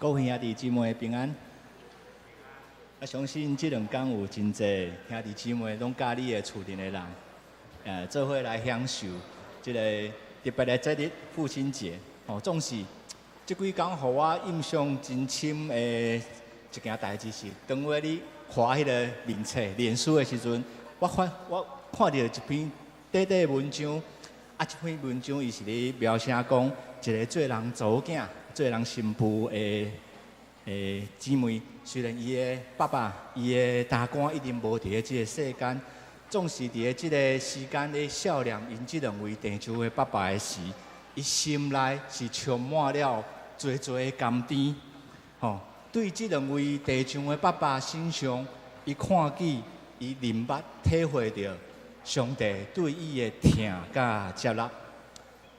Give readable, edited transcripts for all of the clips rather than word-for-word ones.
各位兄弟姊妹平安。我相信这两天有真侪兄弟姊妹拢甲你的厝里的人，做伙来享受这个特别的节日父亲节。总是这几天，互我印象真深的一件代志是，当我你看迄个面册、脸书的时阵，我看到一篇短短文章，这篇文章伊是咧描写讲一个做人祖囝。做人新妇的姊妹，虽然伊的爸爸、伊的大官一定无伫咧即个世间，总是伫咧即个时间咧孝念因即两位地主的爸爸的时，伊心内是充满了侪的甘甜。对即两位地主的爸爸身上，伊看见、伊明捌、体会到上帝对伊的疼甲接纳。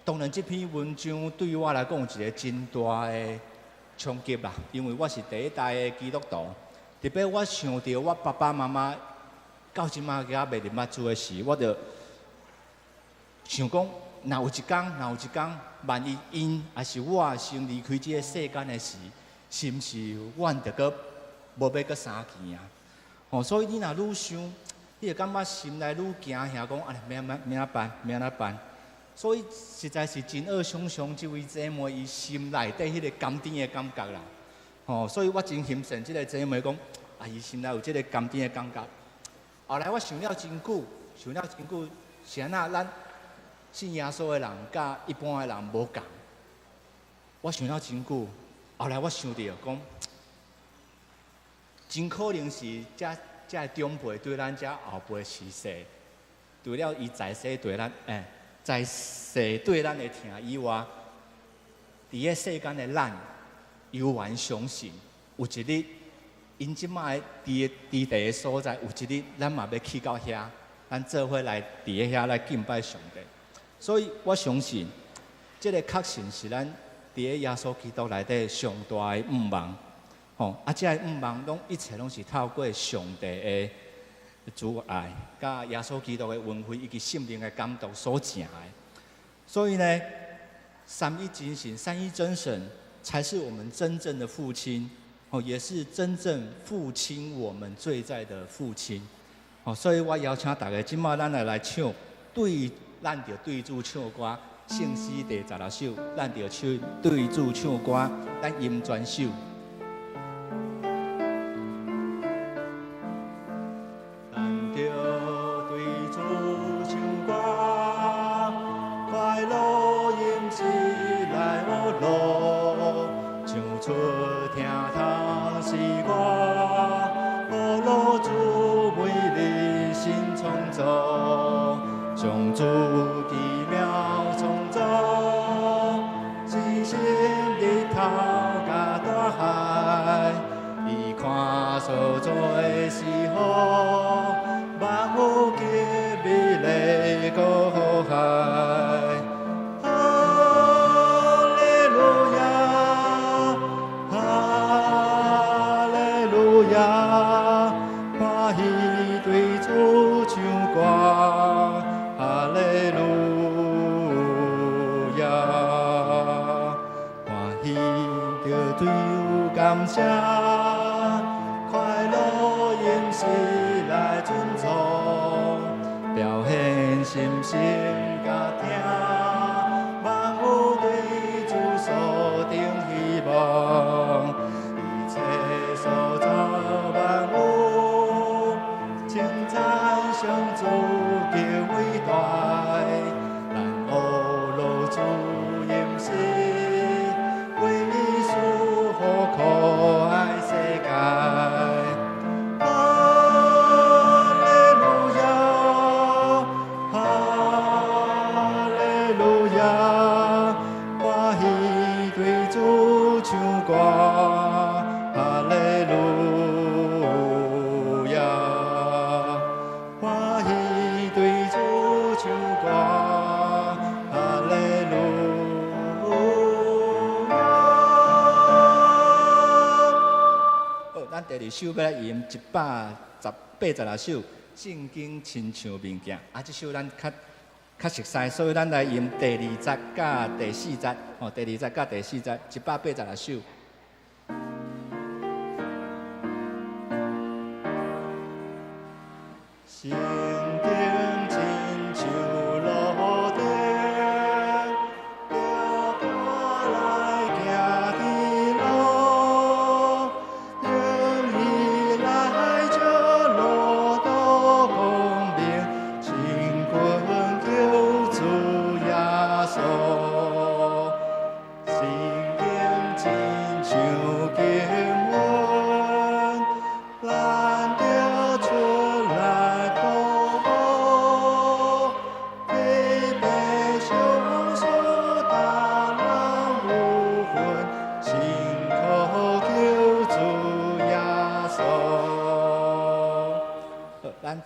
当然，这篇文章对于我来讲有一个真大的冲击啦，因为我是第一代的基督徒，特别我想到我爸爸妈妈到即马还袂入捌主的时，我就想讲，若有一天，万一因还是我先离开这个世间的时，是毋是阮着搁无要搁相见啊？所以你若愈想，你就感觉心内愈惊吓，讲明仔办？所以实在是真好想象这位姐妹伊心内底迄个甘甜的感觉啦。所以我真欣赏这个姐妹讲，伊心内有这个甘甜的感觉。后来我想了真久，是安那咱信耶稣的人甲一般的人无共。我想了真久，后来我想到讲，真可能是这长辈对咱这后辈施舍，除了伊在世对咱在世对咱的疼以外，伫个世间的咱，犹原相信有一日，因即摆伫地的所在，有一日咱嘛要去到遐，咱做伙来伫个遐来敬拜上帝。所以我相信，这个确实是咱伫个耶稣基督内底上大的愿望。这个愿望拢一切拢是透过上帝的主爱，甲耶稣基督的恩惠以及圣灵的感动所成的。所以呢，三一真神、三一真神才是我们真正的父亲，也是真正父亲我们最在的父亲。所以我邀请大家，今麦咱来唱咱就对主唱歌，圣诗第16首，咱就唱对主唱歌，咱吟全首。第二首要来吟180首圣经亲像物件，这首咱较熟悉，所以咱来吟第2节甲第4节，第2节甲第4节，180首。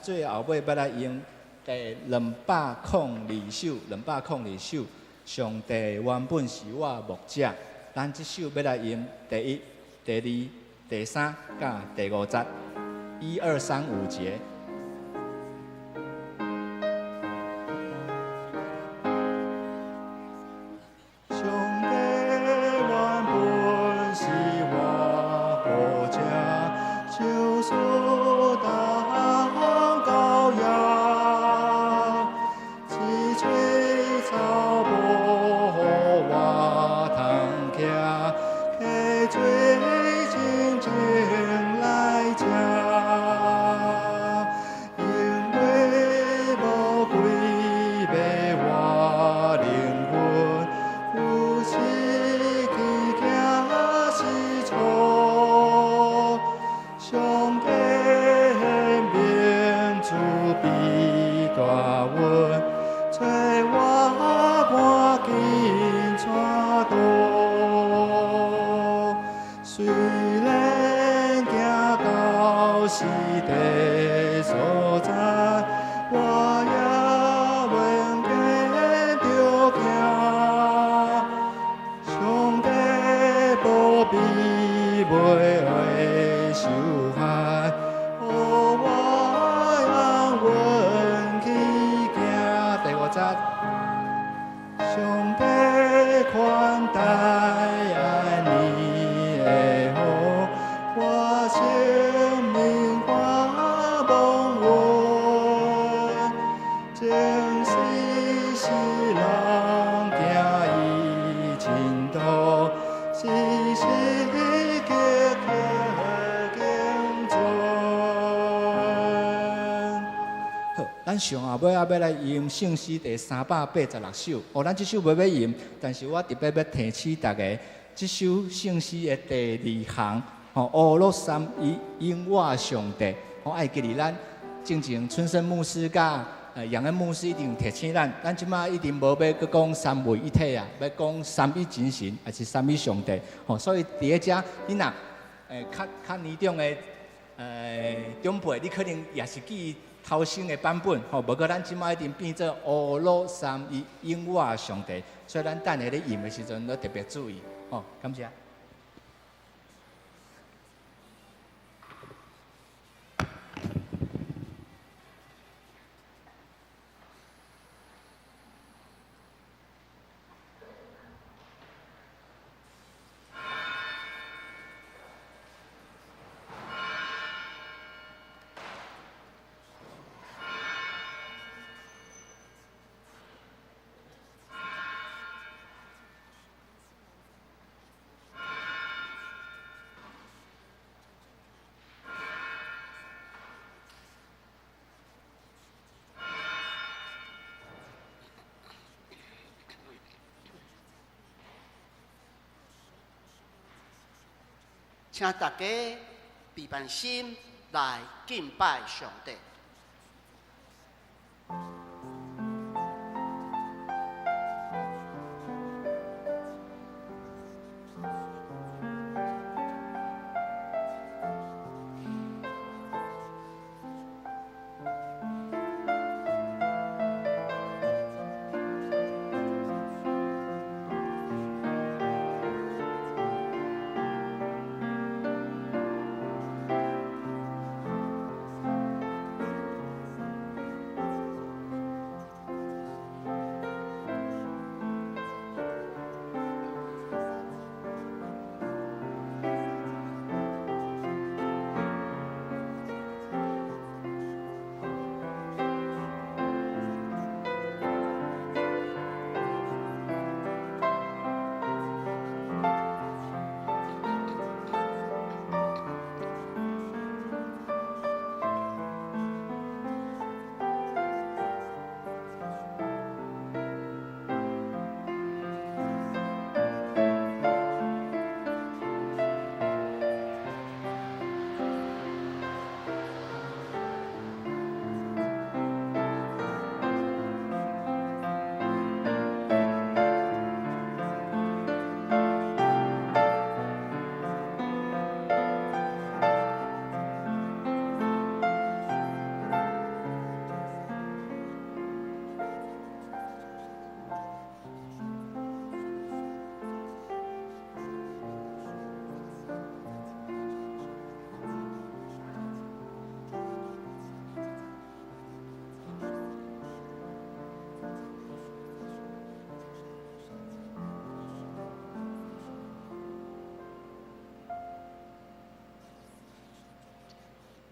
最后尾要来用第202首，上帝原本是我牧者。咱即首要来用第1、第2、第3、甲第5节，1、2、3、5节。咱上下尾要来用圣诗第386首。咱这首要用，但是我特别要提醒大家，这首圣诗的第2行，乌洛山因我上帝，爱记哩咱正前春生牧师甲杨恩牧师一定提醒咱即马一定无要搁讲三位一体啊，要讲三一真神，还是三一上帝。所以伫个遮，你若较年长的长辈，你可能也是记头先的版本，无过咱即马一定变做乌洛三一因我上帝，所以咱等下咧吟的时阵，要特别注意。感谢。请大家备办心来敬拜上帝。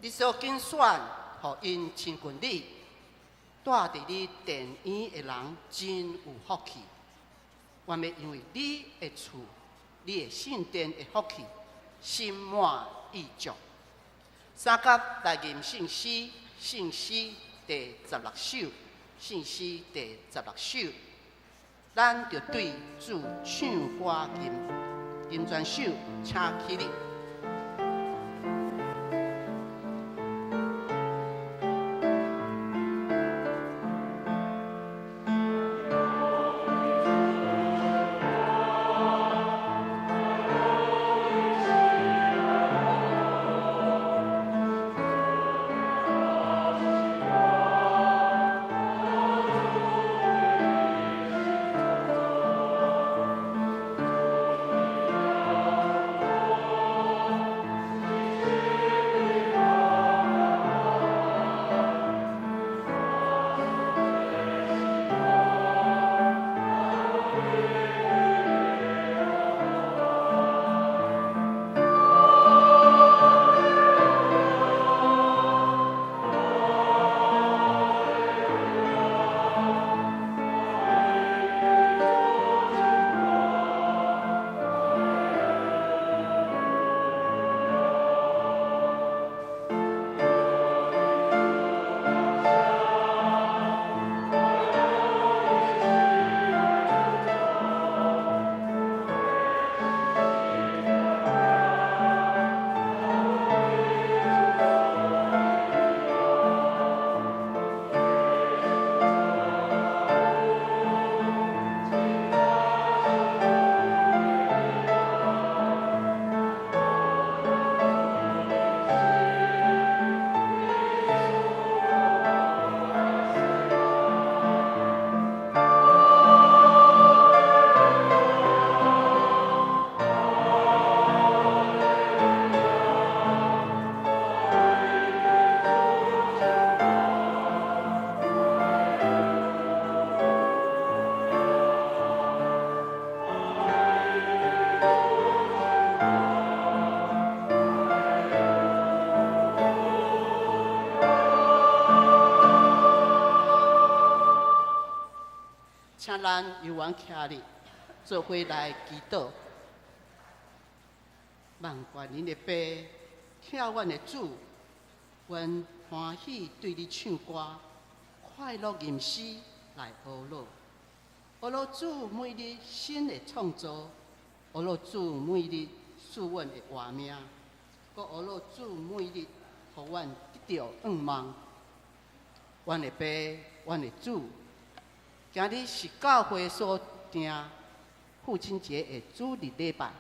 你所竞选，互因亲近你，住伫你殿院的人真有福气。愿要因为你的厝、你的圣殿的福气，心满意足。三甲来吟圣诗，圣诗第16首，圣诗第16首，咱就对主唱歌吟全首，请起立。请咱由阮徛哩，做伙来祈祷。万观恁的爸，听阮的主，阮欢喜对你唱歌，快乐吟诗来学乐。学乐主每日新的创造，学乐主每日赐阮的活命，搁学乐主每日互阮得到愿望。阮的爸，阮的主。今日是教会所定父亲节的主日礼拜，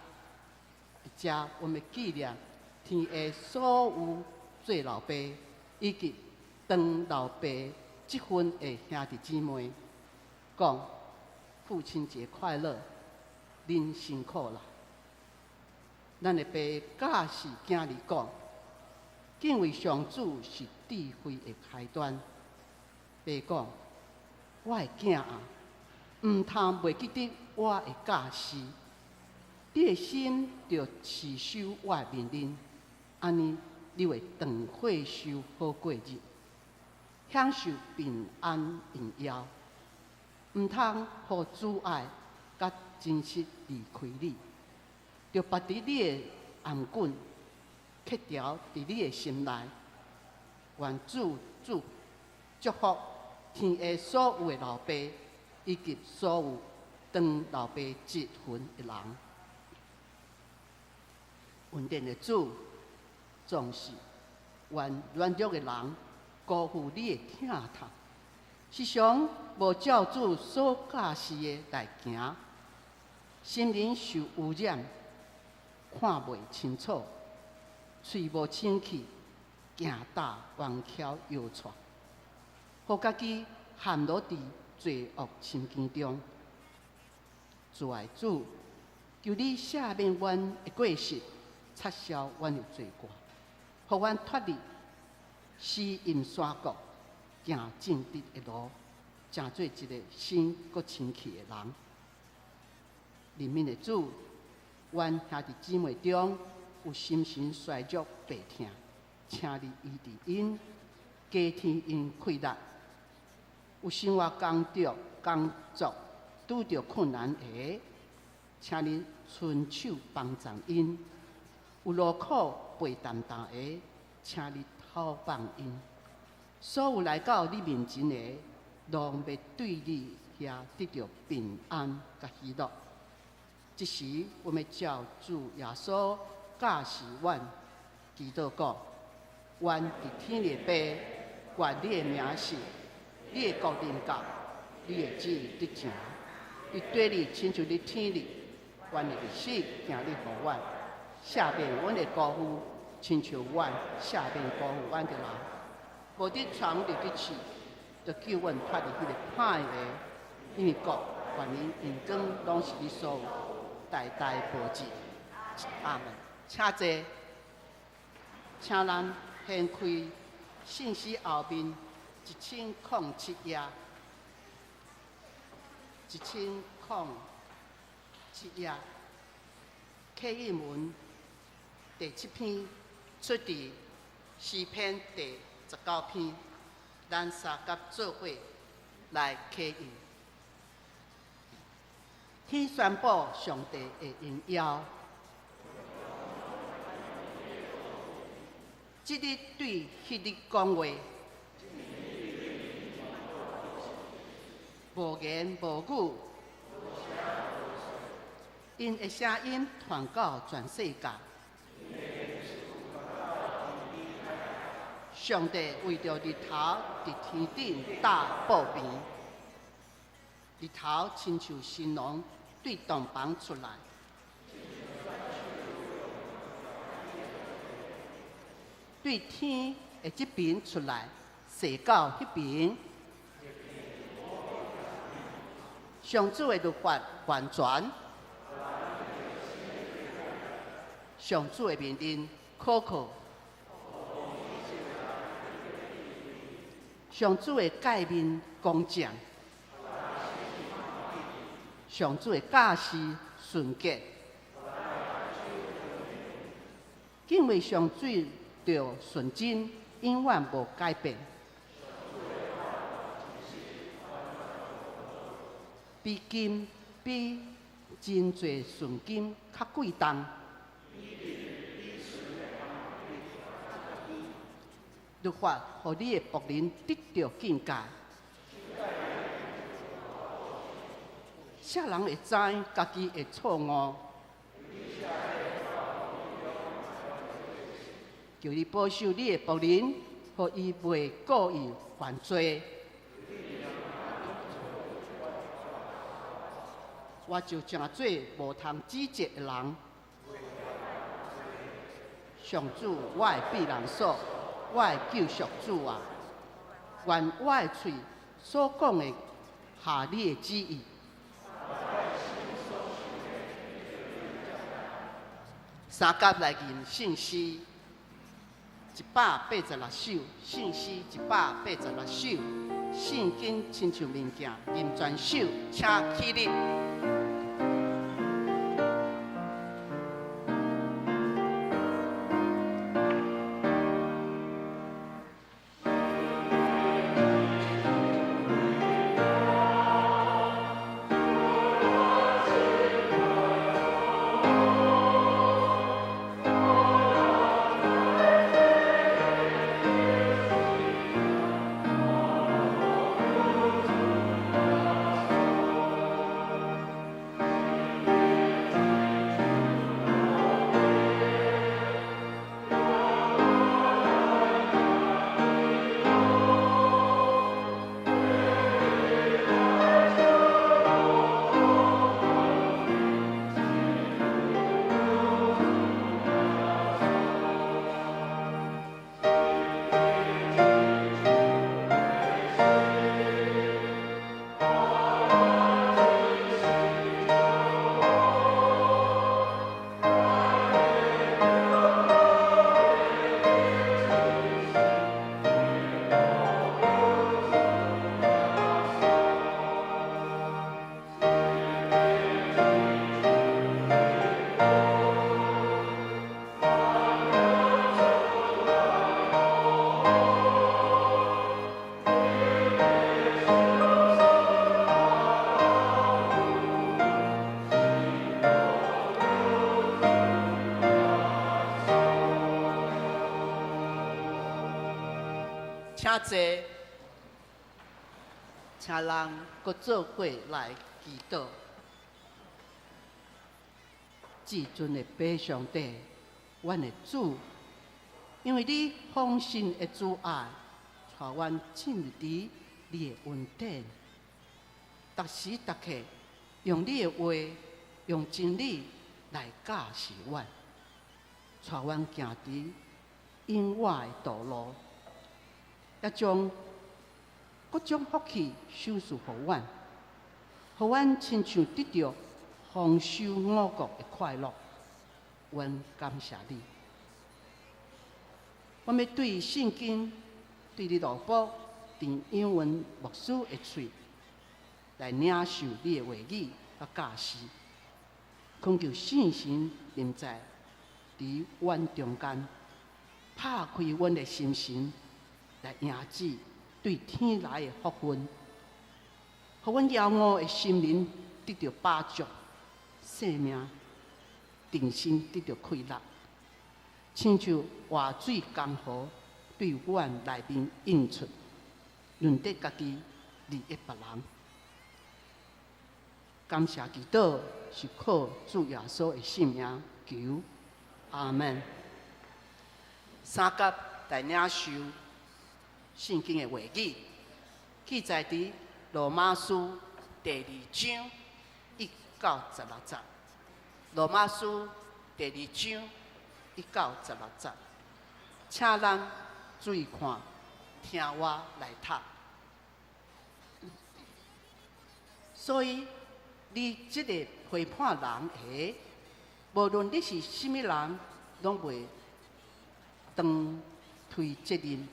这我们纪念天下所有做老爸以及当老爸结婚的兄弟姊妹，讲父亲节快乐，恁辛苦啦！咱的爸教示囝儿讲，敬畏上主是智慧的开端。爸讲。我的囝啊，毋通袂记得我的教示，你的心着持守我的命令，安尼你会长岁寿好过日，享受平安荣耀。毋通互阻碍甲真实离开你，着拔伫你的颔棍，刻条伫你的心内。愿主祝福。天下所有的老爸，以及所有当老爸结婚的人，恩典的主，总是愿软弱的人辜负你的疼痛，时常无照主所教示的来行，心灵受污染，看袂清楚，喙无清气，行大弯巧腰喘。互家己陷落伫罪恶深渊中，主爱主，求你赦免阮的过失，撤销阮的罪过，互阮脱离死荫山谷，行正直的路，成做一个新搁清气的人。怜悯的主，阮兄弟姊妹中有心神衰弱病痛，请你医治因，加添因快乐。有生活工作拄着困难的，请你伸手帮助因；有劳苦背担当的，请你透放因。所有来到你面前的，拢要对你遐得到平安甲喜乐。这时，我们照主耶稣教示阮祈祷讲：阮伫天的爸，愿你的名是，你的国临到，你的旨意得成。你对你亲像你天里，阮的历史行你互阮，赦免阮的辜负，亲像阮赦免辜负阮的人。无伫闯入去去，就叫阮脱离迄个歹的，因为国、权力、荣光，拢是你所有，代代保持。阿门。请坐，请咱掀开信息后面1007页，1007页，刻印文第7篇，出自诗篇第19篇，咱三甲做伙来刻印。天宣布上帝的荣耀。即日对迄日讲话，无言无语，因的声音传到全世界。上帝为着日头伫天顶打报平，日头亲像新郎对洞房出来。对天的这边出来，射到迄边。上主的律法完全，上主的命令可靠，上主的诫命公正，上主的教示纯洁，敬畏上主着纯真，永远无改变。比金比真侪纯金较贵重。律法，互你的仆人得到境界。啥人会知家己的错误？求你保守你的仆人，互伊袂故意犯罪。我就诚做无通指责的人。上主，我的避难所，我的救赎主啊！愿我的嘴所讲的合你的旨意。三甲来念信息186首，信息186首，圣经亲像物件，念全首，请起立。请坐，请人搁做伙来祈祷。至尊的父上帝，阮的主，因为你丰盛的主爱，带阮进入伫你的恩典，逐时逐刻用你的话，用真理来教示阮，带阮行伫永远的道路，也将各种福气赏赐予阮，予阮亲像得到丰收五谷的快乐。阮感谢你，我要对圣经，对你老母陈英文牧师的嘴来领受你的话语甲教示，恳求圣神临在伫阮中间，拍开阮的心神，来迎接对天来的福分，互阮骄傲的心灵得到饱足，生命定心得到快乐，亲像活水江河对阮内面涌出，润得家己，利益别人。感谢祈祷是靠主耶稣的圣名求，阿门。三甲来领受圣经的话语，记载伫罗马书第2章1到16节。罗马书第2章1到16节，请咱注意看，听我来读。所以，你这个批判人的，无论你是甚么人，拢袂当推责任。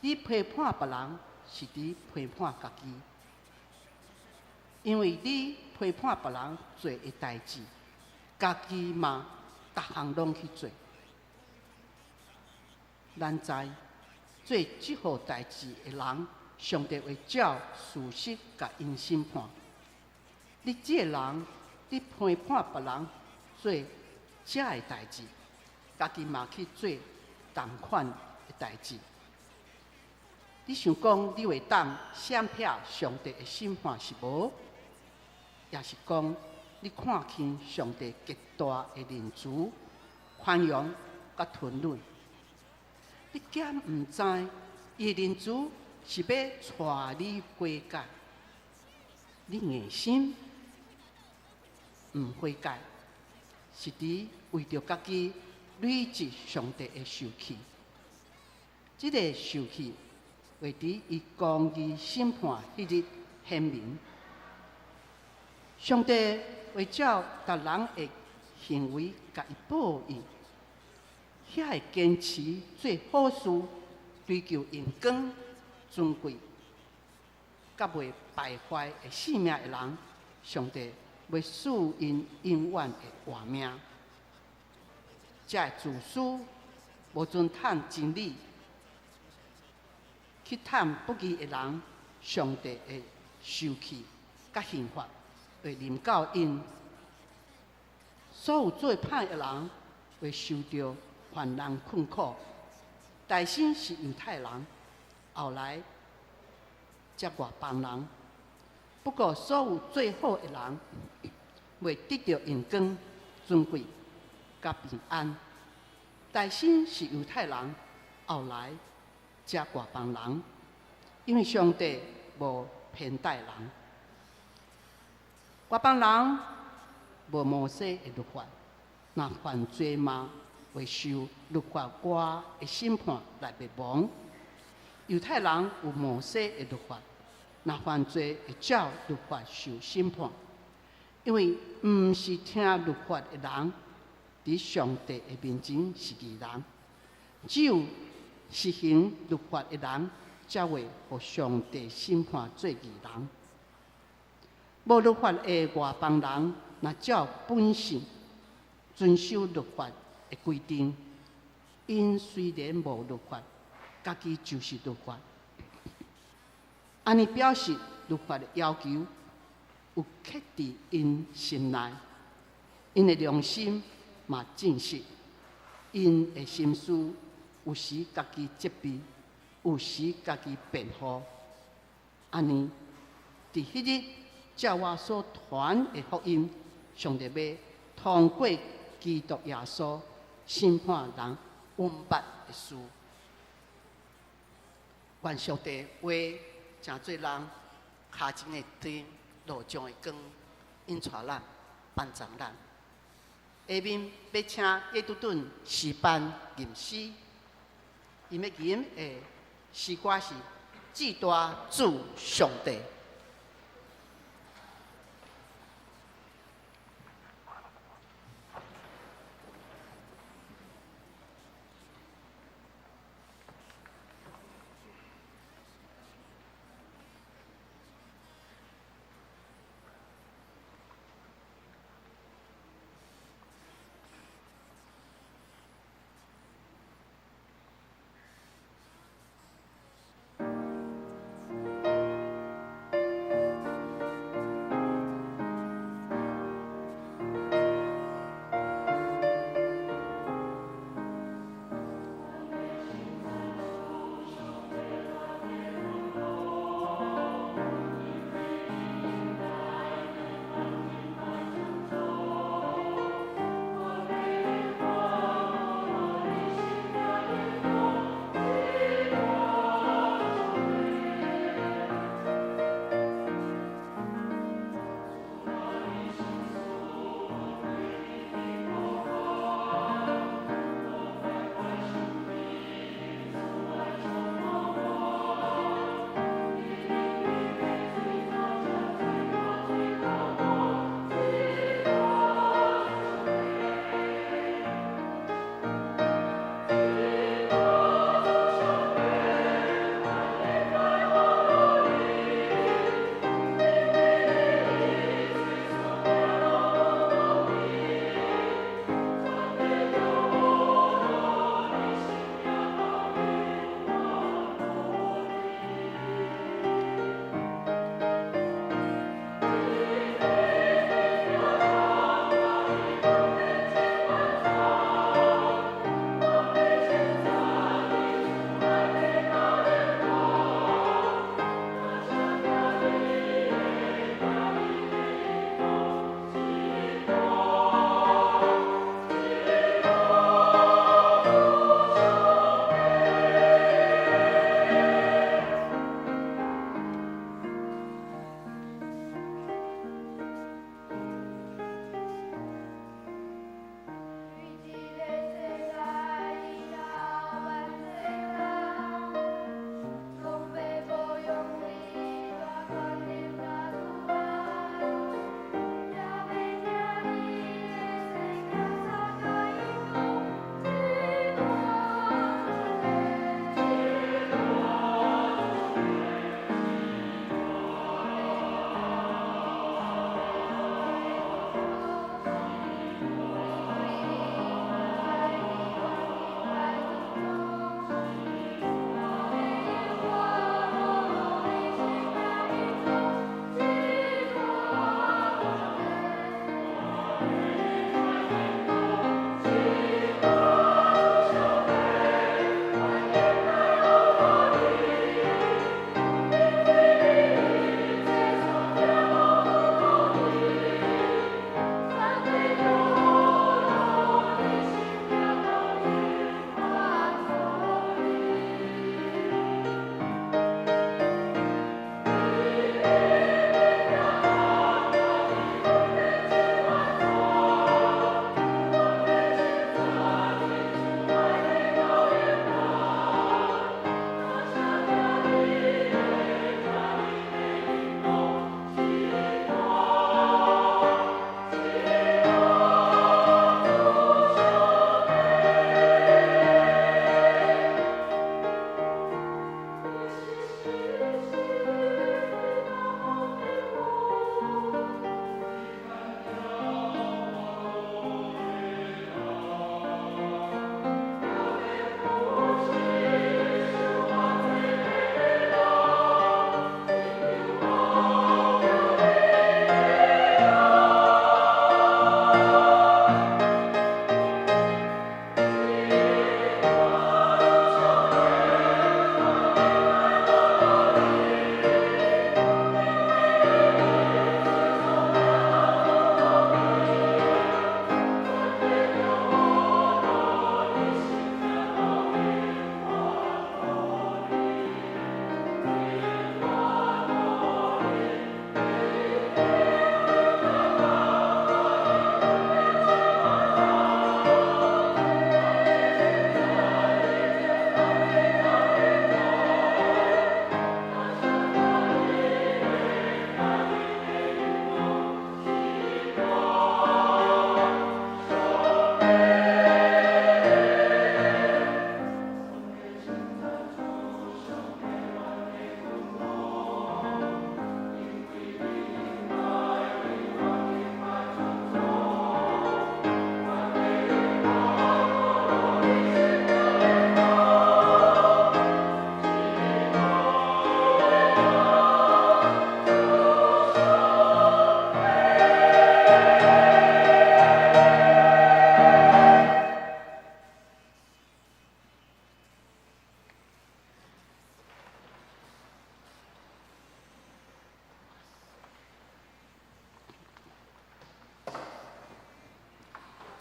你批判别人，是伫批判家己，因为你批判别人做的代志，家己嘛，逐项拢去做。咱知做即号代志的人，上帝会照事实甲因审判。你这个人，你批判别人做这个代志，家己嘛去做同款的代志。你想讲你会当闪避上帝的审判是无？也是讲你看轻上帝极大的仁慈、宽容甲吞忍？你竟毋知伊的仁慈是要带你悔改，你硬心毋悔改，是伫为着家己累积上帝的受气。这个受气会伫伊公义审判迄日显明。上帝会照逐人的行为甲伊报应。遐会坚持做好事，追求荣光、尊贵，甲袂败坏的性命的人，上帝要赐因永远的活命。这个自私、无遵探真理、去探不义的人，上帝的受气甲刑罚会临到因。所有做歹的人会受到患难困苦。大先是犹太人，后来才外邦人。不过，所有最好的人，会得到荣光、尊贵、甲平安。大先是犹太人，后来才外邦人。因为上帝无偏待人。外邦人无摩西的律法，若犯罪嘛，会受律法外的审判来灭亡。犹太人有摩西的律法，若犯罪会照律法受审判。因为毋是听律法的人，伫上帝的面前是义人；只有实行律法的人，才会互上帝审判做义人。无律法的外邦人，若照本性遵守律法的规定，因虽然无律法，家己就是律法。安尼表示律法的要求有刻伫因心内，因的良心嘛正实，因的心思有时家己责备，有时家己辩护。安尼，伫迄日，照我所传的福音，上帝要通过基督耶稣审判人冤捌的事。愿上帝话诚做人下前的灯，路上的光，引带咱，帮助咱。下面要请叶嘟顿诗班吟诗，伊要吟的诗歌是《至大主上帝》。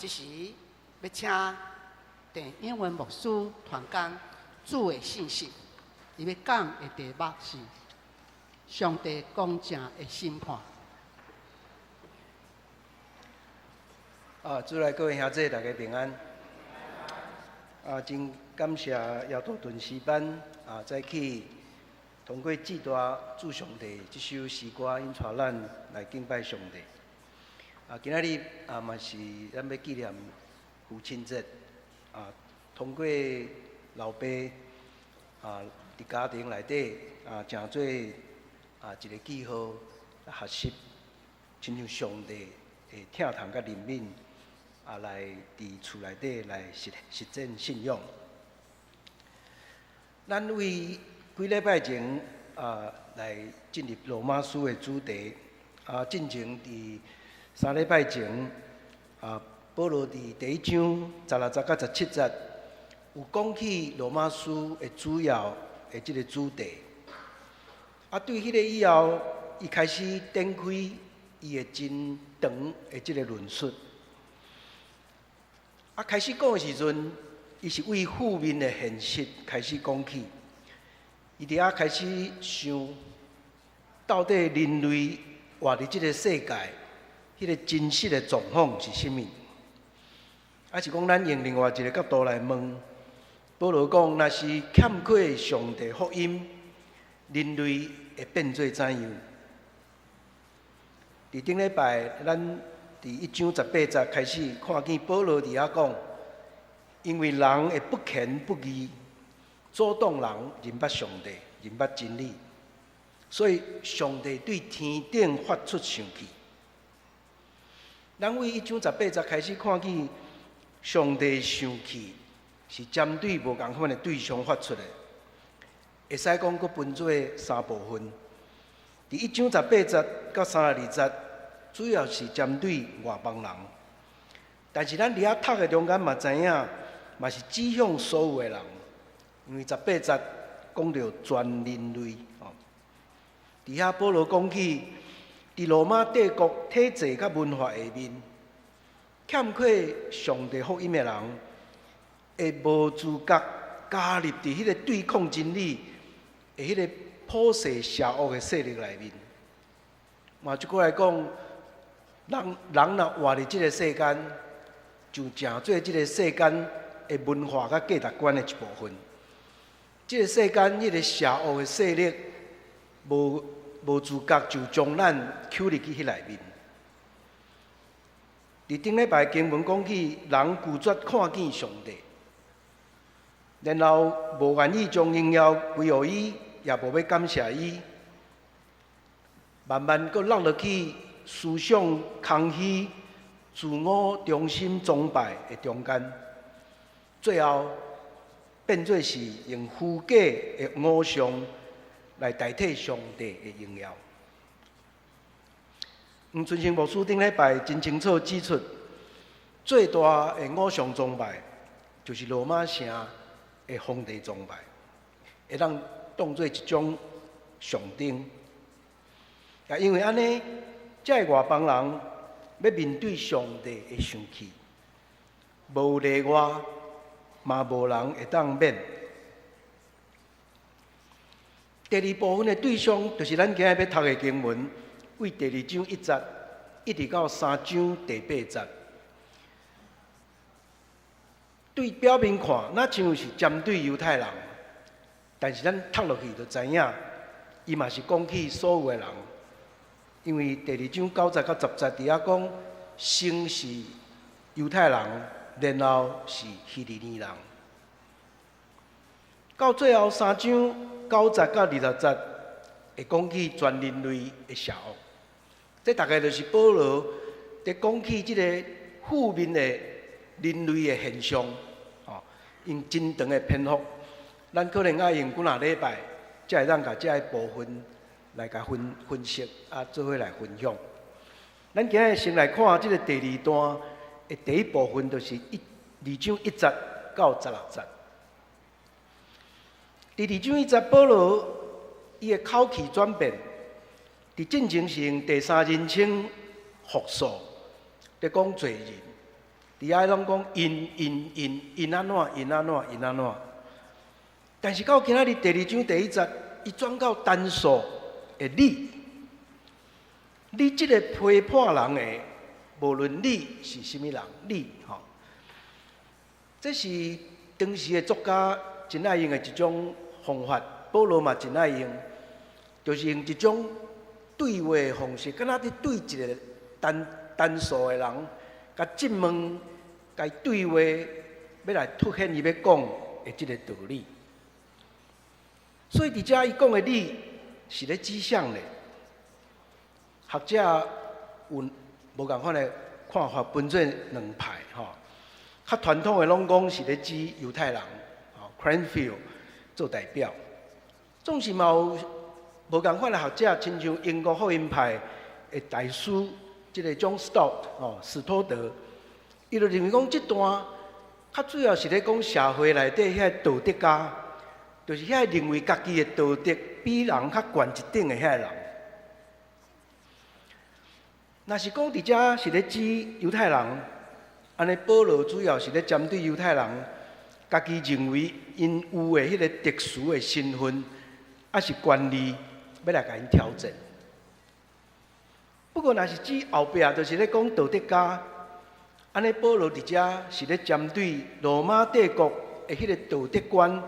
这时要请电英文牧师团工主的信息，伊要讲的题目是上帝公正的审判。主内各位兄弟，大家平安。真感谢姚道顿诗班早起通过志大主上帝这首诗歌，引带咱来敬拜上帝。今仔日嘛是咱要纪念父亲节通过老爸伫家庭内底诚做一个记号来学习，亲像上帝会疼痛甲怜悯。来伫厝内底来实践信仰。咱为几礼拜前来进入罗马书的主题进前伫3礼拜前保罗伫第1章16节到17节有讲起罗马书的主要的即个主题。对迄个以后，伊开始展开伊的真长的即个论述。开始讲的时阵，伊是为负面的现实开始讲起。伊伫开始想，到底人类活伫即个世界，迄个真实的状况是甚物？是讲咱用另外一个角度来问，保罗讲，若是欠缺上帝福音，人类会变做怎样？伫顶礼拜，咱伫1章18节开始看见保罗伫遐讲，因为人会不虔不义，阻挡人认捌上帝、认捌真理，所以上帝对天顶发出生气。咱为1章18节开始看见，上帝生气是针对无共款的对象发出的，会使讲佫分做3部分。伫1章18节到32节。主要是针对外邦人，但是咱伫遐读的中间嘛知影，嘛是指向所有的人，因为18节讲到全人类伫遐保罗讲起，伫罗马帝国体制甲文化下面，欠缺上帝福音的人，会无资格加入伫迄个对抗真理的迄个普世邪恶的势力内面。嘛，就过来讲。人若活伫即个世间，就诚做即个世间的文化甲价值观的一部分。即个世间迄个邪恶的势力，无资格就将咱扣入去迄内面。伫顶礼拜经文讲起，人拒绝看见上帝，然后无愿意将荣耀归互伊，也无要感谢伊，慢慢佫落落去。思想空虚、自我中心崇拜的中间，最后变做是用虚假的偶像来代替上帝的荣耀。黄春生牧师顶礼拜真清楚指出，最大的偶像崇拜就是罗马城的皇帝崇拜，会当做一种象征。也因为安尼。这外邦人要面对上帝的生气，无例外，嘛无人会当免。第2部分的对象，就是咱今日要读的经文，为第2章1节一直到3章第8节。对表面看，那像是针对犹太人，但是咱读落去就知影，伊嘛是讲起所有的人。因为第2章9节到10节伫遐讲，先是犹太人，然后是希利尼人。到最后3章9节到20节，会讲起全人类的邪恶。这大概就是保罗在讲起这个负面的人类的现象，用真长的篇幅，咱可能要用几若礼拜，才会当甲这个部分。来甲分析做伙来分享。咱今日先来看这个第2段的第1部分，就是2章1节到16节。第2章1节，保罗伊的口气转变，伫进前是用第3人称复数，在讲罪人，伫遐拢讲因安怎。但是到今仔日第2章第1节，伊转到单数的你，你即个批判人的，无论你是甚物人，你吼，这是当时的作家真爱用的一种方法，保罗嘛真爱用，就是用一种对话的方式，敢若伫对一个单数的人，甲质问，甲伊对话，要来凸显伊要讲的即个道理。所以伫遮伊讲的理是咧指向咧，学者有无共款的看法，分做2派吼。较传统的拢讲是咧指犹太人，吼 Cranfield 做代表。总是嘛有无共款的学者，亲像英国福音派的大师即个 John Stott 吼史托德，伊就认为讲即段较主要是咧讲社会内底遐道德家。就是遐认为家己的道德比人较悬一等的遐人。若是讲伫遮是咧指犹太人，安尼保罗主要是咧针对犹太人，家己认为因有的迄个特殊的身份，还是权利，要来甲因挑战。不过若是指后壁，就是咧讲道德家，安尼保罗伫遮是咧针对罗马帝国的迄个道德观。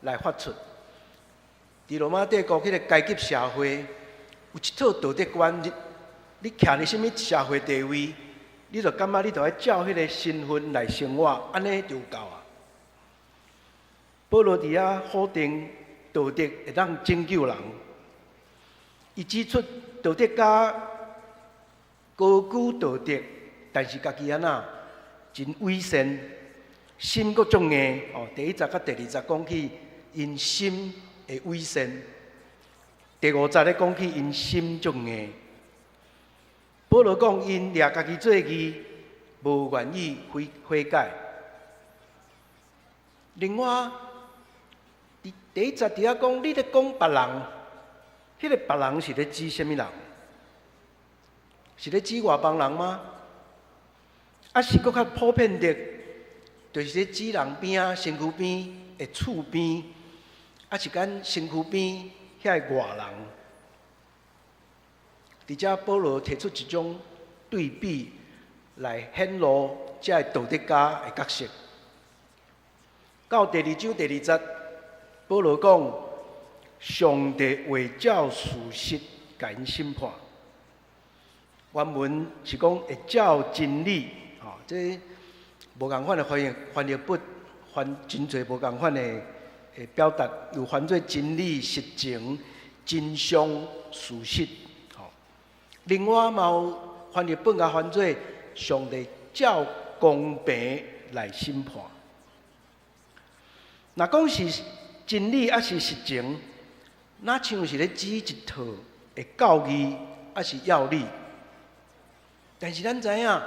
来发出，伫罗马帝国迄个阶级社会，有一套道德观，你徛伫什物社会地位，你就感觉你着爱照迄个身份来生活，安尼就有够啊。保罗伫遐否定道德会当拯救人，伊指出道德家高举道德，但是家己安那真伪善，心阁足硬哦。第1节甲第2节讲起。因心会伪善，第5节咧讲起因心足硬。保罗讲因掠家己做义，无愿意悔改。另外，第1节伫遐讲，你咧讲别人，迄个别人是咧指什么人？是咧指外邦人吗？还是搁较普遍的，就是咧指人边啊、身躯边的厝边？啊，是咱身躯边遐个外人，伫遮保罗提出一种对比，来显露这个道德家的角色。到第2章第2节，保罗讲，上帝为照事实甲因审判。原文是讲会照真理，吼，这无共款的翻译本，翻真侪无共款的。表达有翻做真理、实情、真相、事实，吼。另外嘛有翻译本甲翻做上帝照公平来审判。若讲是真理还是实情，哪像是咧指一套的教义还是要理？但是咱知影，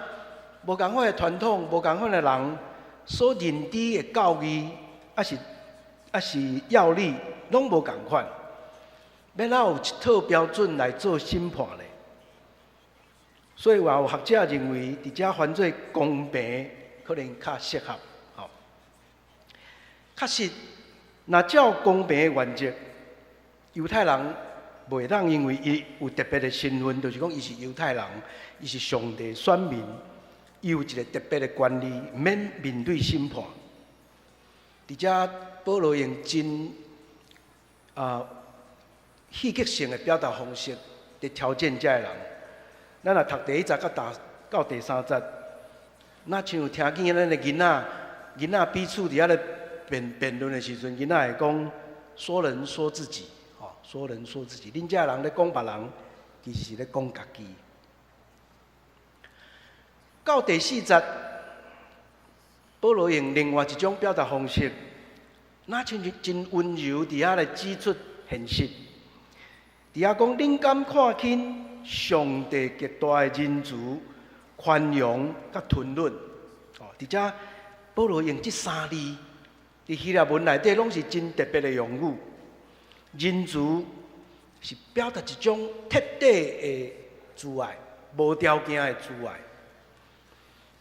无共款的传统、无共款的人所认知的教义还是要理，拢无共款。要哪有一套标准来做审判咧？所以也有学者认为，伫遮翻做公平，可能较适合。吼，确实，若照公平的原则，犹太人袂当因为伊有特别的身份，就是讲伊是犹太人，伊是上帝选民，伊有一个特别的权利，毋免面对审判。伫遮保罗用真戏剧性的表达方式来挑战遮个人。咱若读第1节到第3节，那像听见咱的囡仔彼此伫遐咧辩论的时阵，囡仔会讲说人说自己，吼，说人说自己。恁遮人咧讲别人，其实是咧讲家己。到第4节。保罗用另外一种表达方式，那像是真温柔，伫遐来指出现实。伫遐讲，恁敢看轻上帝极大的仁慈、宽容甲吞忍？哦，伫遮保罗用这3字，伫希腊文内底拢是真特别的用语。仁慈是表达一种彻底的慈爱，无条件的慈爱；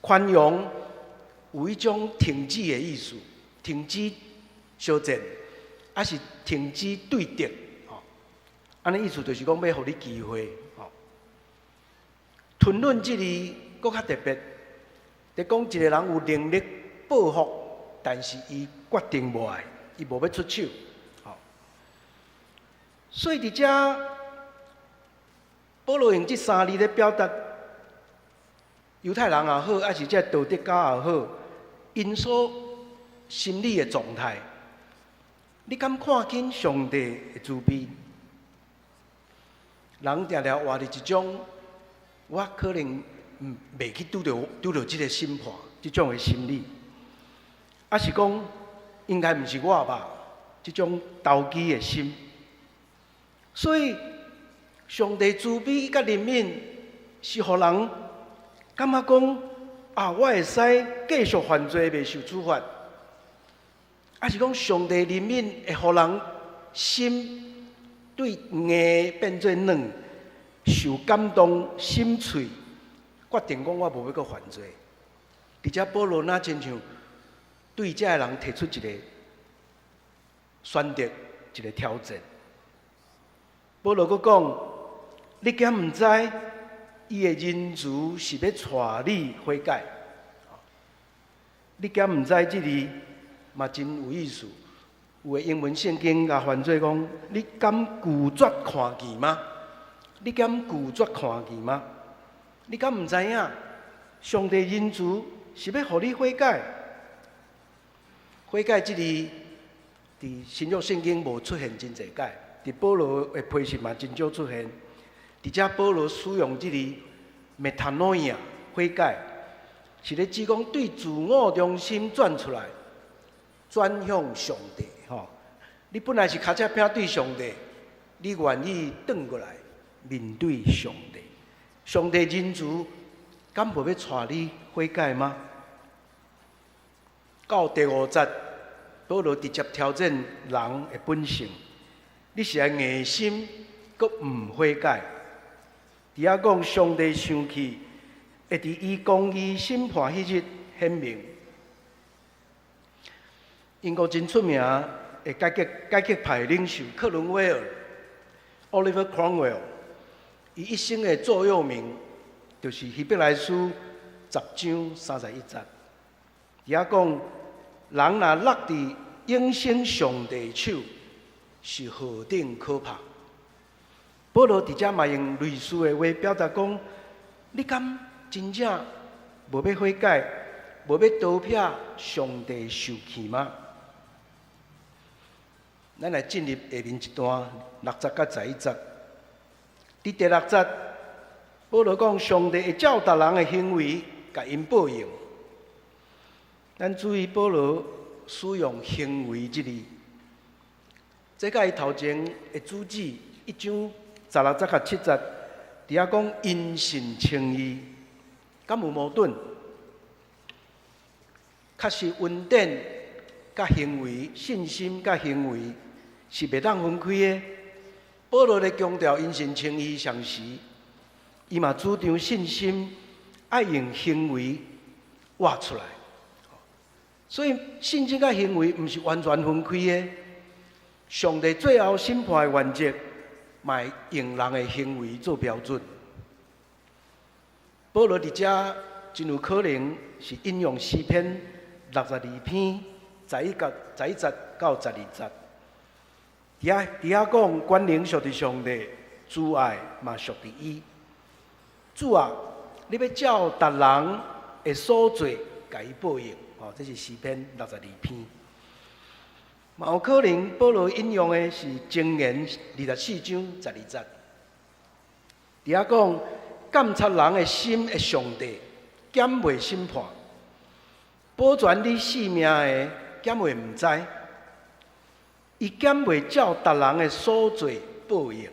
宽容有一种停止的意思，停止相战，还是停止对敌，吼，安尼意思就是讲要互你机会，吼。吞论这字搁较特别，在讲一个人有能力报复，但是伊决定无爱，伊无要出手，吼。所以伫遮，保罗用这三字咧表达犹太人也好，还是这道德家也好，因所心理的状态。你敢看见上帝的慈悲？人常常活伫一种，我可能袂去拄到这个审判，这种的心理，还是讲应该毋是我吧？这种投机的心。所以，上帝慈悲甲怜悯是互人感觉讲啊，我会使继续犯罪袂受处罚，还是讲上帝怜悯会互人心对硬变做软，受感动，心碎，决定讲我无要阁犯罪。而且保罗那亲像对这个人提出一个选择，一个挑战。保罗佫讲：你敢毋知伊的仁慈是要带你悔改？你敢毋知这字嘛真有意思？有的英文圣经甲翻做讲：你敢拒绝看见吗？你敢拒绝看见吗？你敢毋知影？上帝仁慈是要互你悔改。悔改这字伫新约圣经无出现真侪解。伫保罗的批示嘛，真少出现。伫遮保罗使用即个 metanoia 悔改，是咧指讲对自我中心转出来，转向上帝。吼，你本来是脚车拼对上帝，你愿意转过来面对上帝。上帝仁慈，敢无要带你悔改吗？到第5节，保罗直接挑战人的本性。你是爱硬心，阁毋悔改。伫遐讲上帝生气，会伫伊公义审判迄日显明。英国真出名的改革派领袖克伦威尔 （Oliver Cromwell），伊一生的座右铭就是《希伯来书》10章31节。伫遐讲，人若落伫永生上帝手，是何等可怕！保罗伫遮嘛用类似的话表达讲：你敢真正无要悔改，无要逃避上帝受气吗？咱来进入下面一段6节到11节。伫第6节，保罗讲上帝会照逐人的行为，甲因报应。咱注意保罗使用行为这字。这甲伊头前的主旨1章16节到7节，伫遐讲因信称义，敢有矛盾？确实，恩典甲行为、信心甲行为是袂当分开的。保罗咧强调因信称义上时，伊嘛主张信心爱用行为活出来。所以，信心甲行为毋是完全分开的。上帝最后审判的原则，嘛用人的行为做标准。保罗伫遮真有可能是引用诗篇62篇11节到12节。伫遐讲，关灵属伫上帝，主爱嘛属伫伊。主啊，你要照逐人的所做，甲伊报应。哦，这是诗篇62篇。嘛有可能保罗引用的是箴言24章12节。伫遐讲，监察人的心的上帝，减袂审判；保全你性命的，减袂毋知。伊减袂照逐人的所做报应。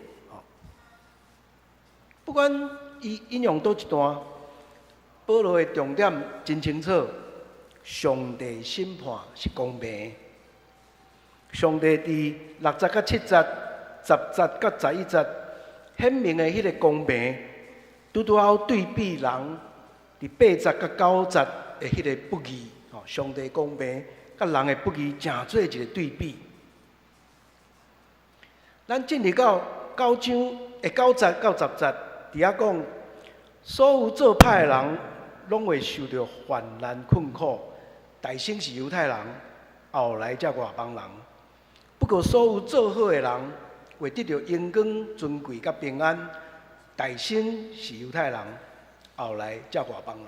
不管伊引用倒一段，保罗的重点真清楚。上帝审判是公平的。上帝伫6节到7节、10节到11节，显明的迄个公平，拄好对比人伫8节到9节的迄个不义。上帝公平甲人的不义，正做一个对比。咱进入到9章的9节到10节，伫遐讲，所有做歹的人，拢会受到患难困苦。大先是犹太人，后来才外邦人。不过，所有做好的人，会得到荣光、尊贵甲平安。大先是犹太人，后来才外邦人。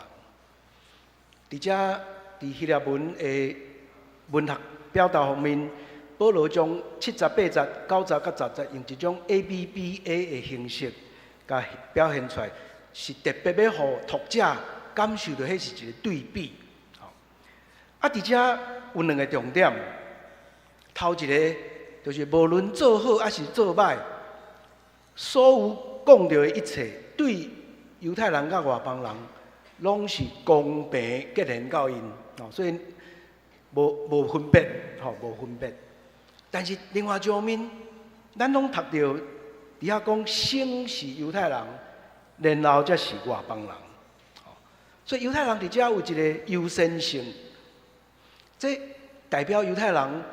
伫遮，伫希腊文的文学表达方面，保罗将7节、8节、9节甲10节用一种 ABBA 的形式，甲表现出来，是特别要互读者感受到，迄是一个对比。伫遮有2个重点，头一个就是无论做好还是做歹，所有讲到的一切，对犹太人甲外邦人，拢是公平结连到因，所以无分别，无分别。但是另外一方面，咱拢读到伫遐讲，先是犹太人，然后才是外邦人。所以犹太人伫遮有一个优先性，这代表犹太人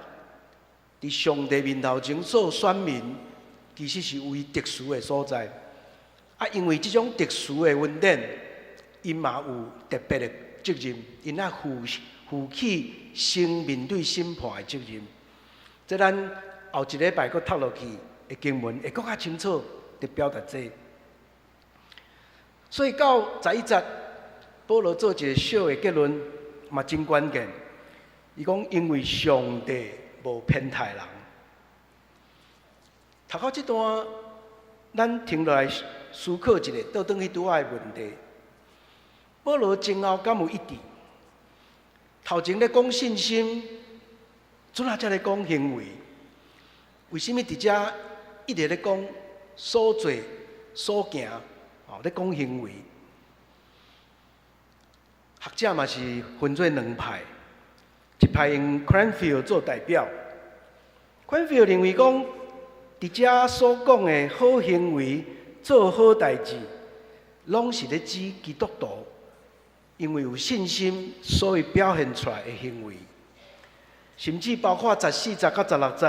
伫上帝面头前做选民，其实是为特殊的所在。因为这种特殊的恩典，因嘛有特别的责任，因啊负起先面对审判的责任。这咱后一礼拜佫读落去的经文，会佫较清楚地表达这。所以到11节，保罗做一个小的结论，嘛真关键。伊讲，因为上帝无偏袒人。读到这段，咱停落来思考一下，倒转去拄仔的问题。保罗前后敢有一致？头前咧讲信心，转下才咧讲行为。为什么伫遮一直咧讲所做所行？咧讲行为。学者嘛是分做2派，一派用 Cranfield 做代表。Cranfield 认为讲，伫遮所讲的好行为、做好代志，拢是咧指基督徒。因为有信心，所以表现出来的行为，甚至包括14节到16节，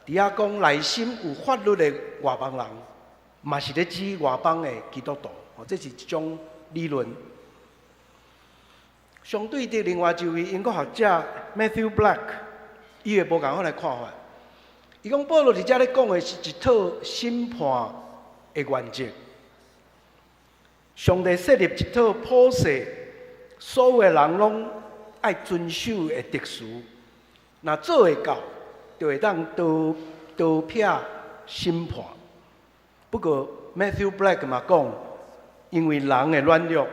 伫遐讲内心有法律的外邦人，嘛是咧指外邦的基督徒。这是一种理论。相对的，另外一位英国学者 Matthew Black， 伊个无共款的看法。伊讲保罗伫遮咧讲的是一套审判的原则。上帝设立一套普世。所有的人拢爱遵守的特殊，若做会到，就会当刀撇审判。不过 Matthew Black 嘛讲，因为人的软弱，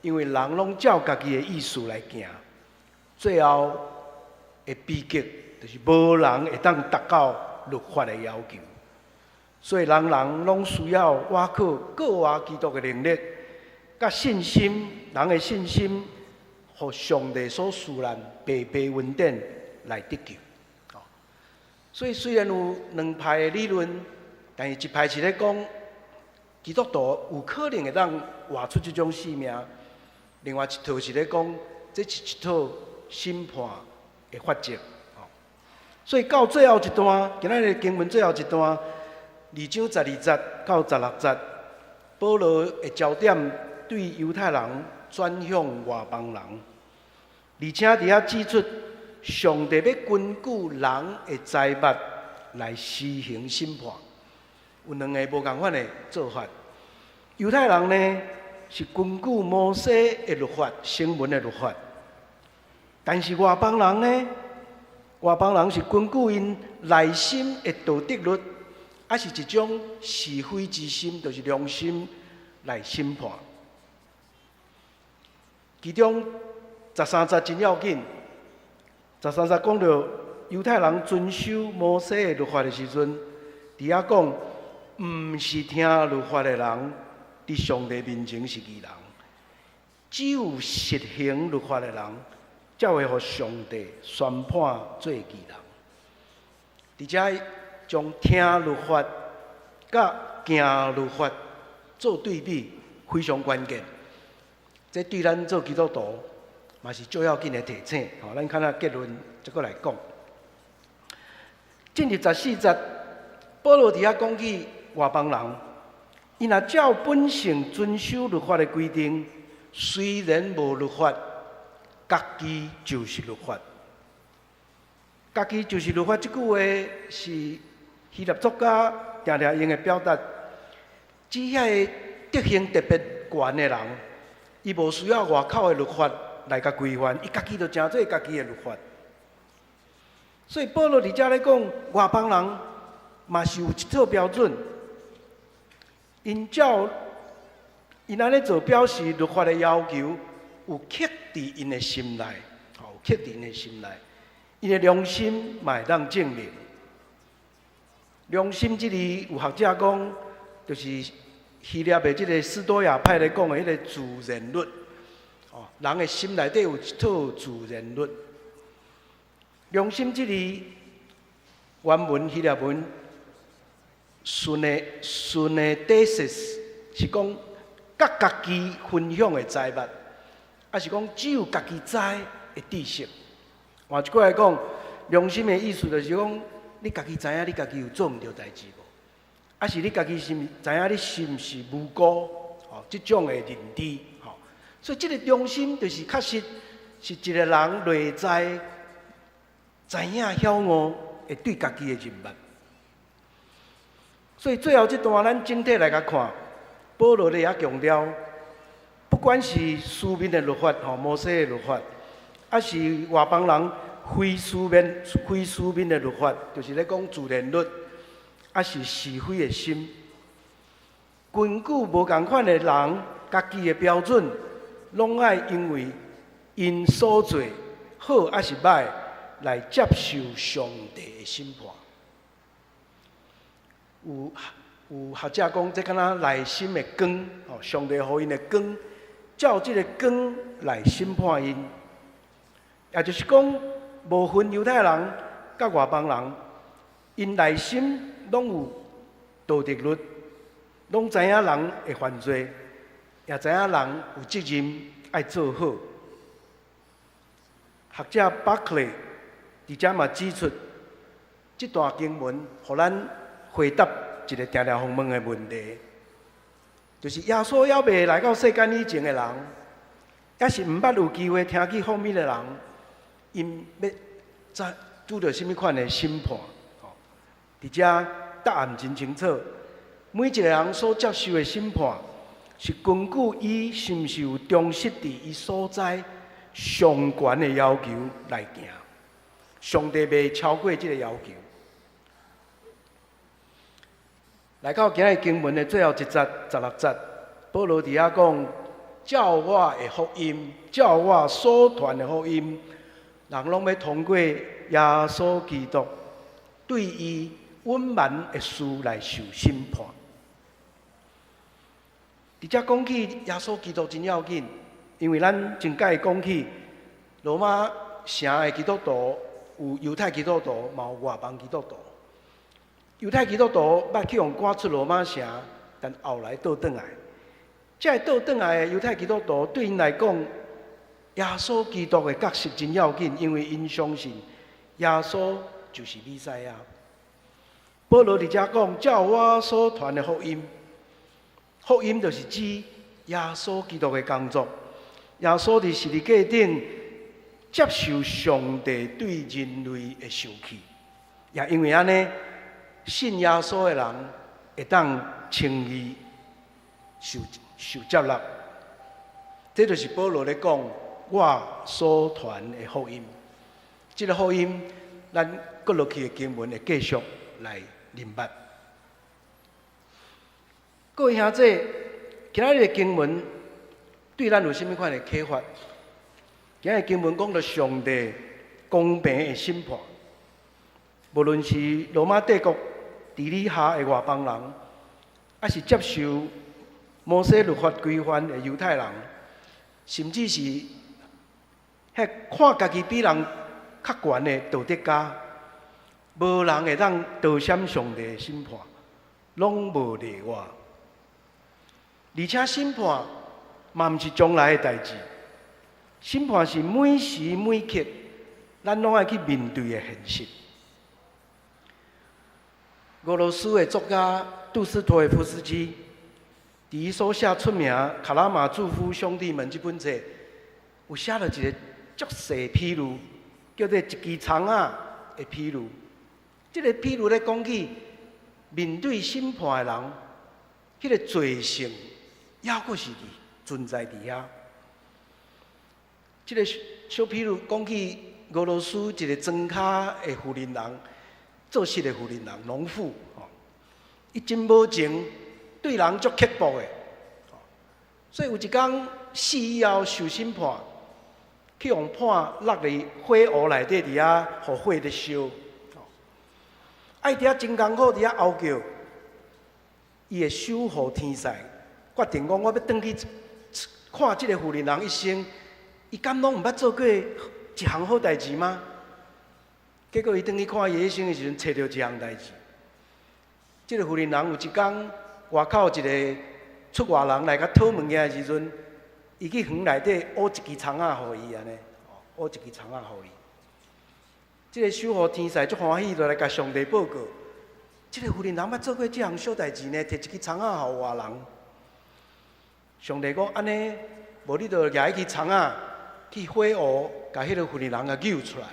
因为人拢照家己的意思来行，最后的悲剧就是无人会当达到律法的要求。所以人拢需要挖靠各话基督的能力。甲信心，人的信心，互上帝所赐咱白白恩典来得救。所以虽然有2派的理论，但是一派是咧讲基督徒有可能会当活出这种性命；另外一套是咧讲，这是一套审判的法则。所以到最后一段，今仔日经文最后一段，2章12节到16节，保罗的焦点。对犹太人转向外邦人，而且伫遐指出，上帝要根据人的财物来施行审判。有2个无共款的做法。犹太人呢是根据摩西的律法、成文的律法，但是外邦人呢，外邦人是根据因内心的道德律，还是一种是非之心，就是良心来审判。其中13节真要紧，13节讲到犹太人遵守摩西的律法的时阵，伫遐讲，毋是听律法的人，伫上帝面前是义人；只有实行律法的人，才会互上帝宣判做义人。伫遮将听律法甲行律法做对比，非常关键。这对咱做基督徒嘛是最要紧的提醒。吼，咱看下结论，再过来讲。进入14节，保罗伫遐讲起外邦人，伊若照本性遵守律法的规定，虽然无律法，家己就是律法。家己就是律法，这句话是希腊作家常常用的表达，指遐个德行特别悬的人，伊无需要外口的律法来甲规范，伊家己就诚做家己的律法。所以保罗伫遮咧讲，外邦人嘛是有一套标准，因安尼做表示律法的要求有刻伫因的心内，吼，刻伫因的心内，因的良心嘛会当证明。良心这里有学者讲，就是希腊的这个斯多亚派咧讲的迄个自然律，哦，人的心内底有一套自然律。良心这里原文希腊文顺的 thesis 是讲甲家己分享的财物，还是讲只有家己知的知识。换一句来讲，良心的意思就是讲，你家己知影，你家己有做毋对代志无？还是你家己是知影你是毋是无辜？吼，即种的认知，吼。所以这个良心就是确实是一个人内在知影晓悟会对家己的认捌。所以最后这段咱整体来甲看，保罗咧也强调，不管是书面的律法，吼，摩西的律法，还是外邦人非书面的律法，就是咧讲自然律，还是是非的心，根据无共款的人，家己的标准，拢爱因为因所做好还是歹，来接受上帝的审判。有学者讲，这敢若内心的光，哦，上帝予因的光，照这个光来审判因。也就是讲，无分犹太人甲外邦人，因内心拢有道德律，拢知影人会犯罪，也知影人有责任爱做好。学者巴克利伫遮嘛指出，这段经文互咱回答一个常常互问的问题，就是耶稣还未来到世间以前的人，也是毋捌有机会听去福音的人，因要拄着什么款的审判？伫遮答案真清楚，每一个人所接受的审判，是根据伊是毋是有忠实伫伊所在上悬的要求来行。上帝袂超过这个要求。来到今日经文的最后一节16节，保罗伫遐讲：照我的福音，照我所传的福音，人拢要通过耶稣基督对伊隐瞒的事来受审判。伫遮讲起耶稣基督真要紧，因为咱前解讲起罗马城的基督徒有犹太基督徒，嘛有外邦基督徒。犹太基督徒捌去用赶出罗马城，但后来倒转来。这倒转来的犹太基督徒对因来讲，耶稣基督的角色真要紧，因为因相信耶稣就是弥赛亚。保罗伫遮讲，照我所传的福音，福音就是指耶稣基督的工作。耶稣伫十字架顶接受上帝对人类的受气，也因为安尼。信耶稣的人会当称义、受接纳，这就是保罗咧讲我所传的福音。这个福音，咱搁落去的经文会继续来明白。各位兄弟，今日的经文对咱有甚么款的启发？今日经文讲到上帝公平的审判，无论是罗马帝国治理下的外邦人，还是接受摩西律法规范的犹太人，甚至是遐看家己比人较悬的道德家，无人会当逃闪上帝的审判，拢无例外。而且审判嘛毋是将来的代志，审判是每时每刻咱拢爱去面对的现实。俄罗斯的作家杜斯妥也夫斯基，伫伊所写出名《卡拉马佐夫兄弟们》这本册，有写了一个足细譬喻，叫做一支葱仔的譬喻。这个譬喻咧讲起面对审判的人，迄个罪性还阁是存在伫遐。这个小譬喻讲起俄罗斯一个庄脚的富人人，做事的富人人，农妇，伊真无情，对人足刻薄的，所以有一天死以后受审判，去用判落伫火炉内底伫遐，互火咧烧，爱伫遐真艰苦，伫遐嗷叫，伊的守护天使决定讲，我要转去看即个富人人一生。伊敢拢毋捌做过一项好代志吗？结果伊转去看伊一生的时阵，找到一项代志。这个富人人有一天，外口一个出外人来甲讨物件的时阵，伊去园内底挖一支葱仔互伊安尼，挖一支葱仔互伊。这个守护天使足欢喜，就来甲上帝报告：这个富人人捌做过这项小代志呢，摕一支葱仔互外人。上帝讲安尼，无你就举一支葱仔。去火湖，甲迄个富人人给救出来。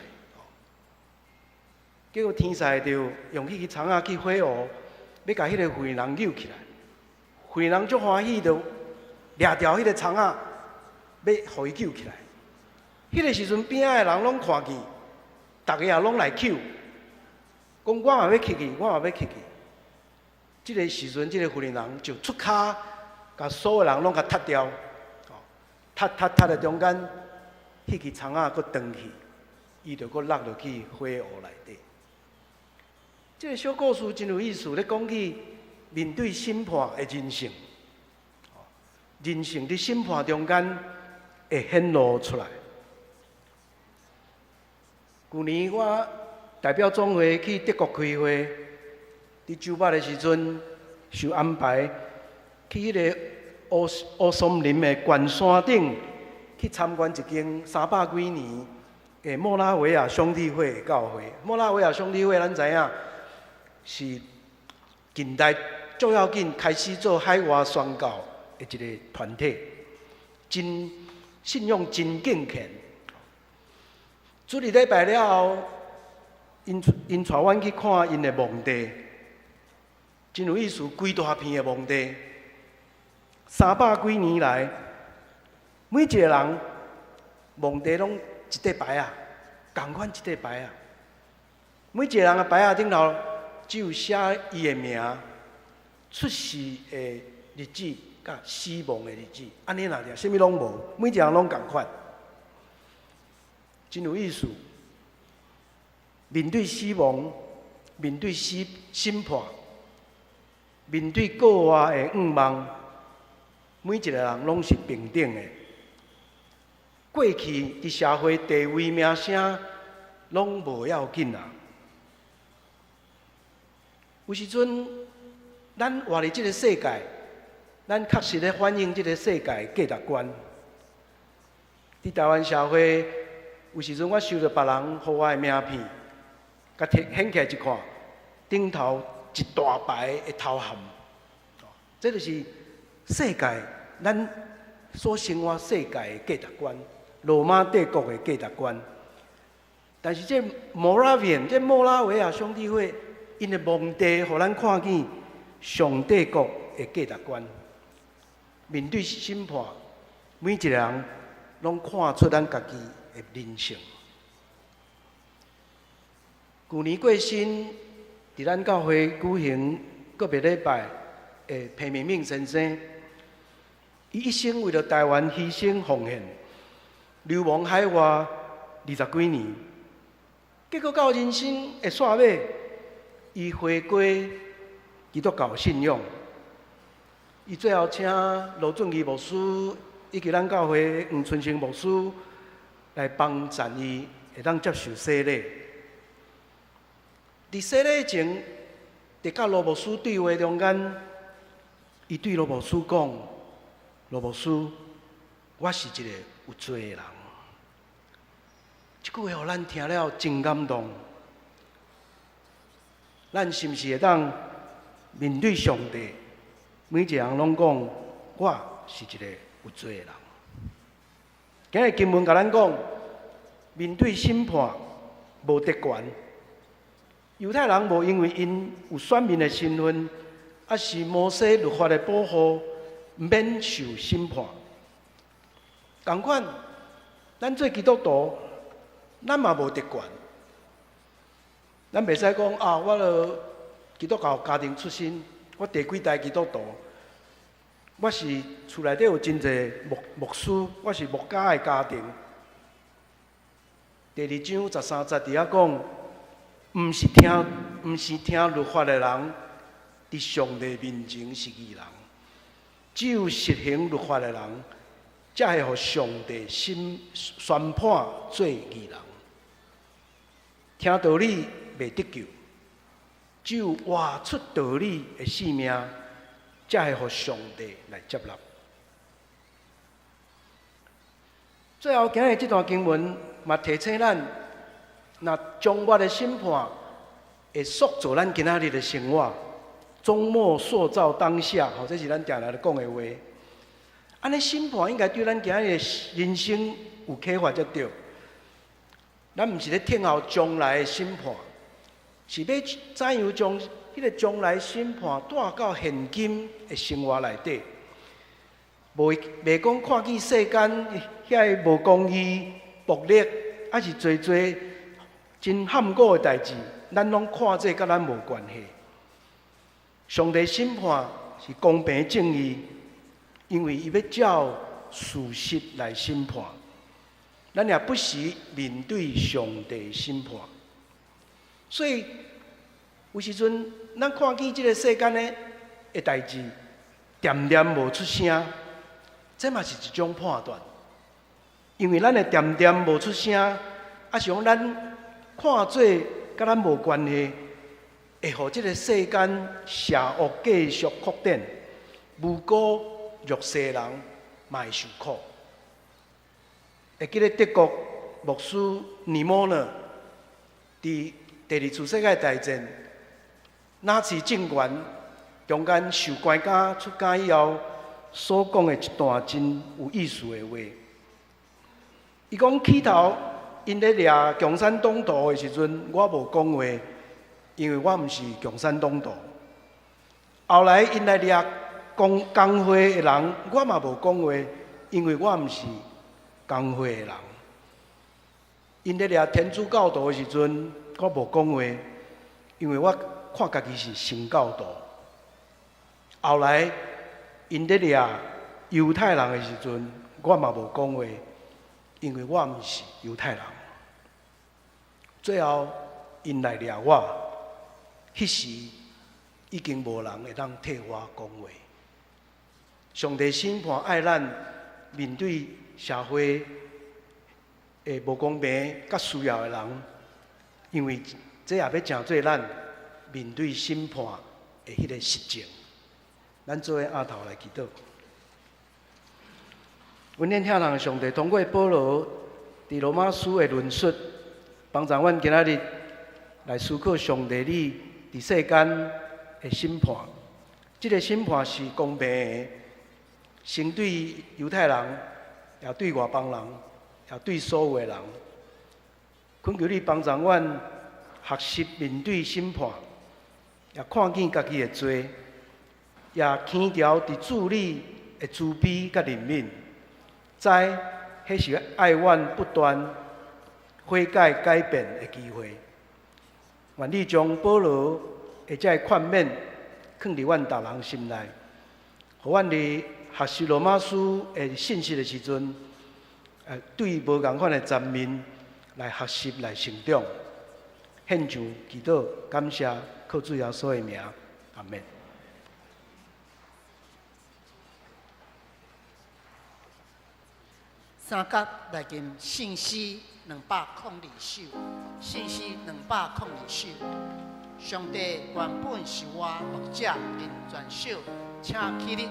结果天使就用迄支葱仔去火湖，要甲迄个富人人救起来。富人人足欢喜，就掠掉迄个葱仔，要互伊救起来。迄个时阵边仔的人拢看见，大家也拢来救，讲我嘛要去去，我嘛要去去。这个时阵，这个富人人就出骹，甲所有人拢甲踢掉，踢在中间。迄支葱仔佫断去，伊就佫落落去火湖内底。这个小故事真有意思，咧讲起面对审判的人性，人性伫审判中间会显露出来。去年我代表总会去德国开会，伫周末的时阵受安排去迄个乌松林的悬山顶。去参观一间300几年的莫拉维亚兄弟会的教会。莫拉维亚兄弟会，咱知影是近代最要紧开始做海外宣教的一个团体，真信用真敬虔。主日礼拜了后，因带阮去看因的墓地，真有意思，规大片的墓地，300几年来。每一个人墓地拢一块牌啊，同款一块牌啊。每一个人的牌啊顶头只有写伊的名、出世的日子、甲死亡的日子，安尼啦，啥物拢无，每一个人拢同款，真有意思。面对死亡，面对审判，面对国外的愿望，每一个人拢是平等的。过去伫社会地位名声拢无要紧啊。有时阵，咱活伫即个世界，咱确实咧反映即个世界价值观。伫台湾社会，有时阵我收到别人予我的名片，甲掀起来一看，顶头一大排的头衔，这就是世界咱所生活世界的价值观。罗马帝国的价值观，但是这莫拉维亚兄弟会，因的墓地，互咱看见上帝国的价值观。面对审判，每一个人拢看出咱家己的人性。去年过身，伫咱教会举行个别礼拜的裴明敏先生，伊一生为了台湾牺牲奉献。流亡海外20几年，结果到人生的煞尾，伊回归基督教信仰。伊最后请罗俊义牧师以及咱教会黄春生牧师来帮赞伊会当接受洗礼。伫洗礼前，伫甲罗牧师对话中间，伊对罗牧师讲：“罗牧师，我是一个有罪的人。这句话互咱听了真感动。咱是毋是会当面对上帝，每一个人拢讲我是一个有罪的人？今日经文甲咱讲，面对审判无得权。犹太人无因为因有选民的身份，还是摩西律法的保护，免受审判。同款，咱做基督徒，咱嘛无得权。咱袂使讲啊，我了基督教家庭出身，我第几代基督徒，我是厝内底有真侪牧师，我是牧家的家庭。第2章13节伫遐讲，毋是听律法的人，伫上帝面前是义人，只有实行律法的人，才会互上帝宣判做义人。听道理袂得救，只有活出道理的性命，才会互上帝来接纳。最后，今日这段经文嘛提醒咱，那将我的审判会塑造咱今仔日的生活，终末塑造当下。这是咱定来讲的话。安尼审判应该对咱今仔日的人生有启发才对。咱毋是咧听候将来的审判，是要怎样将迄个将来审判带到现今的生活内底。袂讲看见世间遐无公义、暴力，还是做真坎坷的代志，咱拢看这甲咱无关系。上帝审判是公平正义，因为伊要照事实来审判。咱也不时面对上帝审判，所以有时阵咱看见这个世间的代志，恬恬无出声，这嘛是一种判断。因为咱的恬恬无出声，是讲咱看做甲咱无关系，会互这个世间邪恶继续扩展，无辜弱势人嘛会受苦。会记得德国牧师尼莫呢，伫第2次世界大战，纳粹政权中间受关监出监以后，所讲的一段真有意思的话。伊讲起头因咧掠共产党徒的时阵，我无讲话，因为我毋是共产党徒。后来因来掠工会的人，我嘛无讲话，因为我毋是工会的人。因咧掠天主教徒的时阵，我无讲话，因为我看家己是神教徒。后来因咧掠犹太人的时阵，我嘛无讲话，因为我毋是犹太人。最后因来掠我，迄时已经无人会当替我讲话。上帝审判爱咱面对社会的无公平甲需要的人，因为这也要成做咱面对审判的迄个实证。咱做伙压头来祈祷。阮念听人上帝通过保罗伫罗马书的论述，帮助阮今仔日来思考上帝你伫世间的审判。这个审判是公平的，先对犹太人，也对外邦人，也对所有的人。恳求你帮助阮学习面对审判，也看见家己的罪，也轻调伫主你的慈悲甲怜悯。知，迄是爱阮不断悔改改变的机会。愿你将保罗的这个劝勉放伫阮逐人心内，互阮伫学习罗马书的信息的时阵，对无共款的层面来学习来成长。献上祈祷，感谢靠主耶稣的名，阿门。三角来见信息202首，信息202首。上帝原本是我读者人全首，请起立。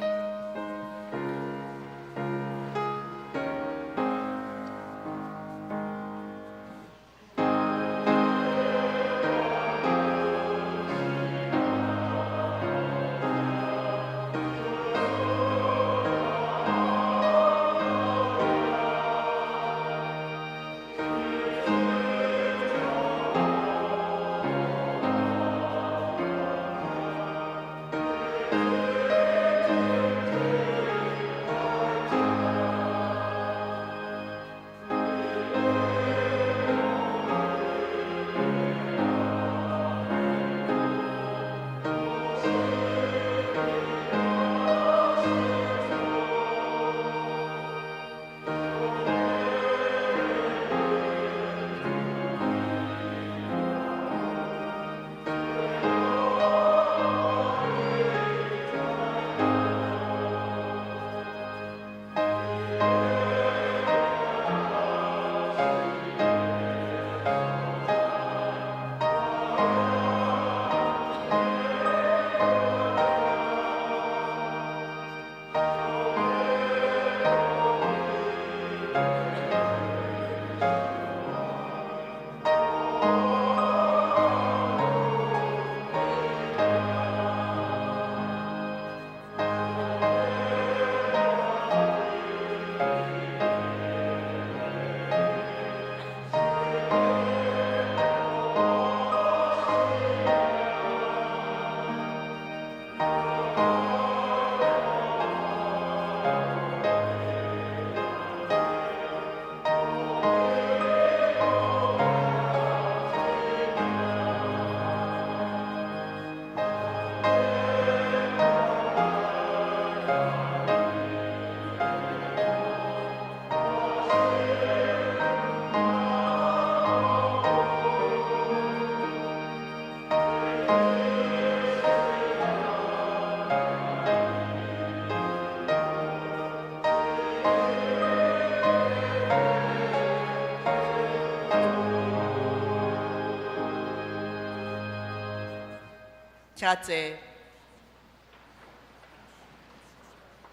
请坐。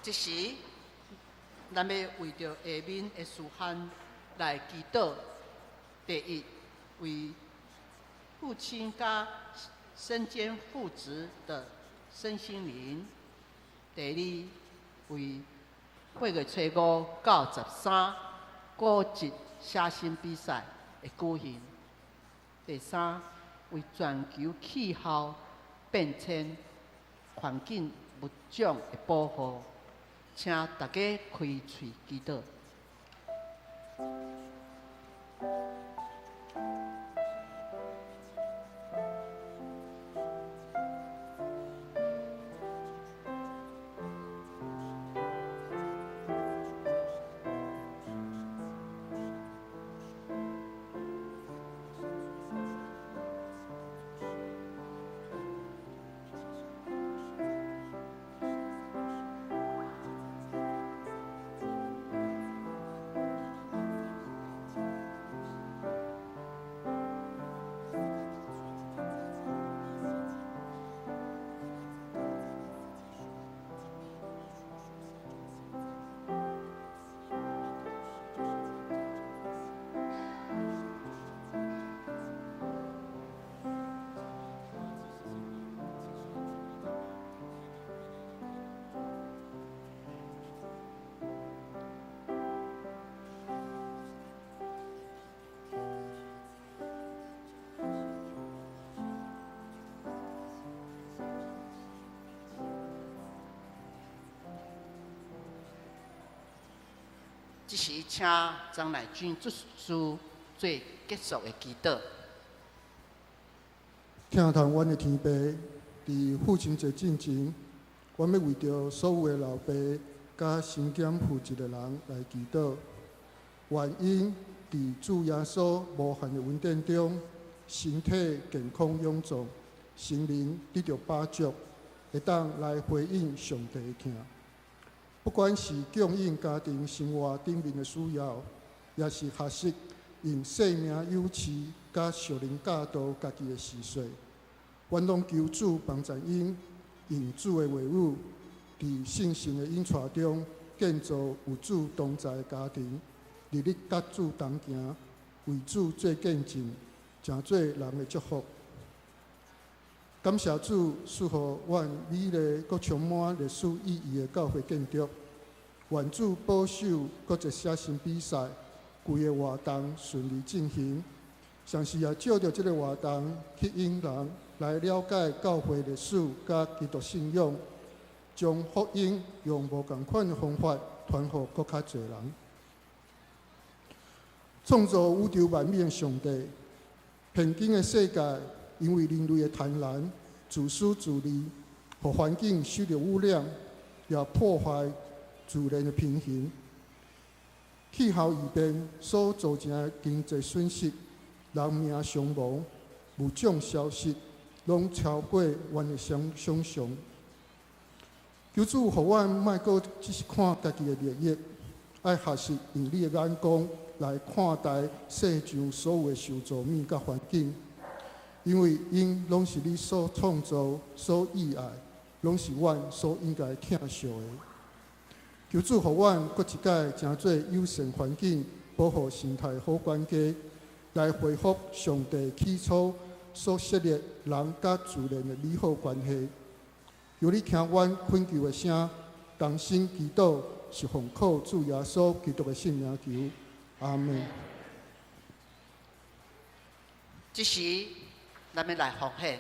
这时，咱要为着下面的事项来祈祷。第一，为父亲加身兼父职的身心灵；第二，为8月初5到13国际写生比赛的举行；第三，为全球气候变迁、环境物种的保护，请大家开喙祈祷。这时，请张乃军主持做结束的祈祷。听堂阮的天父，伫父亲节进前，阮要为着所有的老爸甲身兼负责的人来祈祷，愿因伫主耶稣无限的恩典中，身体健康臃肿，心灵得到饱足，会当来回应上帝的听。不管是供应家庭生活顶面的需要，也是学习用生命有志甲属灵教导家己的事业，阮拢求主帮助因用主的话语，伫信心的引带中建造有主同在的家庭，日日甲主同行，为主做见证，成做人的祝福。感谢主赐予阮美丽佮充满历史意义的教会建筑，愿主保守各一写生比赛，规个活动顺利进行。上时也借着这个活动，吸引人来了解教会历史甲基督信仰，将福音用无同款的方法传予更较侪人。创造宇宙万物的上帝，现今的世界因为人类的贪婪、自私自利，互环境受到污染，也破坏自然的平衡。气候异变所造成的经济损失、人命伤亡、物种消失，拢超过阮的想象。求主，互阮莫阁只是看家己的利益，爱学习用你的眼光来看待世上所有的受造物甲环境，因为因拢是你所创造、所喜爱，拢是阮所应该疼惜的。求主，互阮搁一届成做友善环境、保护生态好管家，来恢复上帝起初所设立人甲自然的美好关系。求你听阮恳求的声，同心祈祷，是奉靠主耶稣基督的圣名求，阿门。这时，咱们来奉献。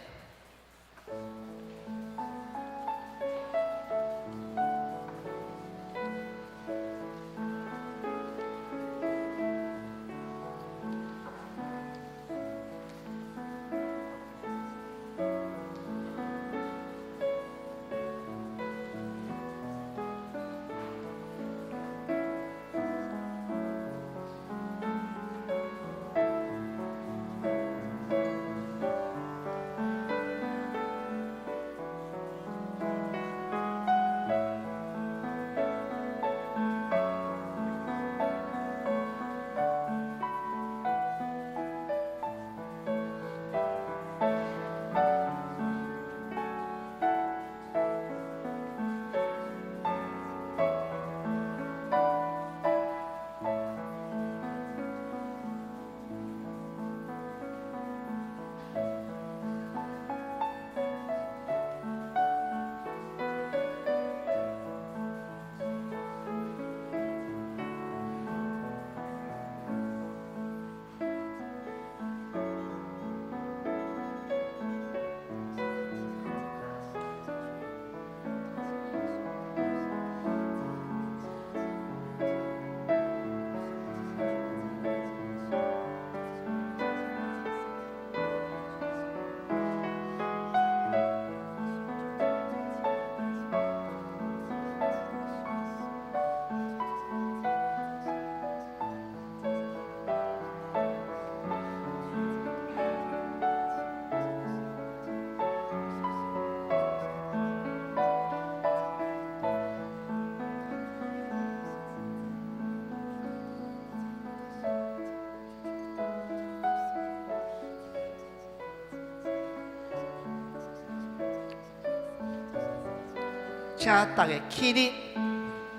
请大家起立，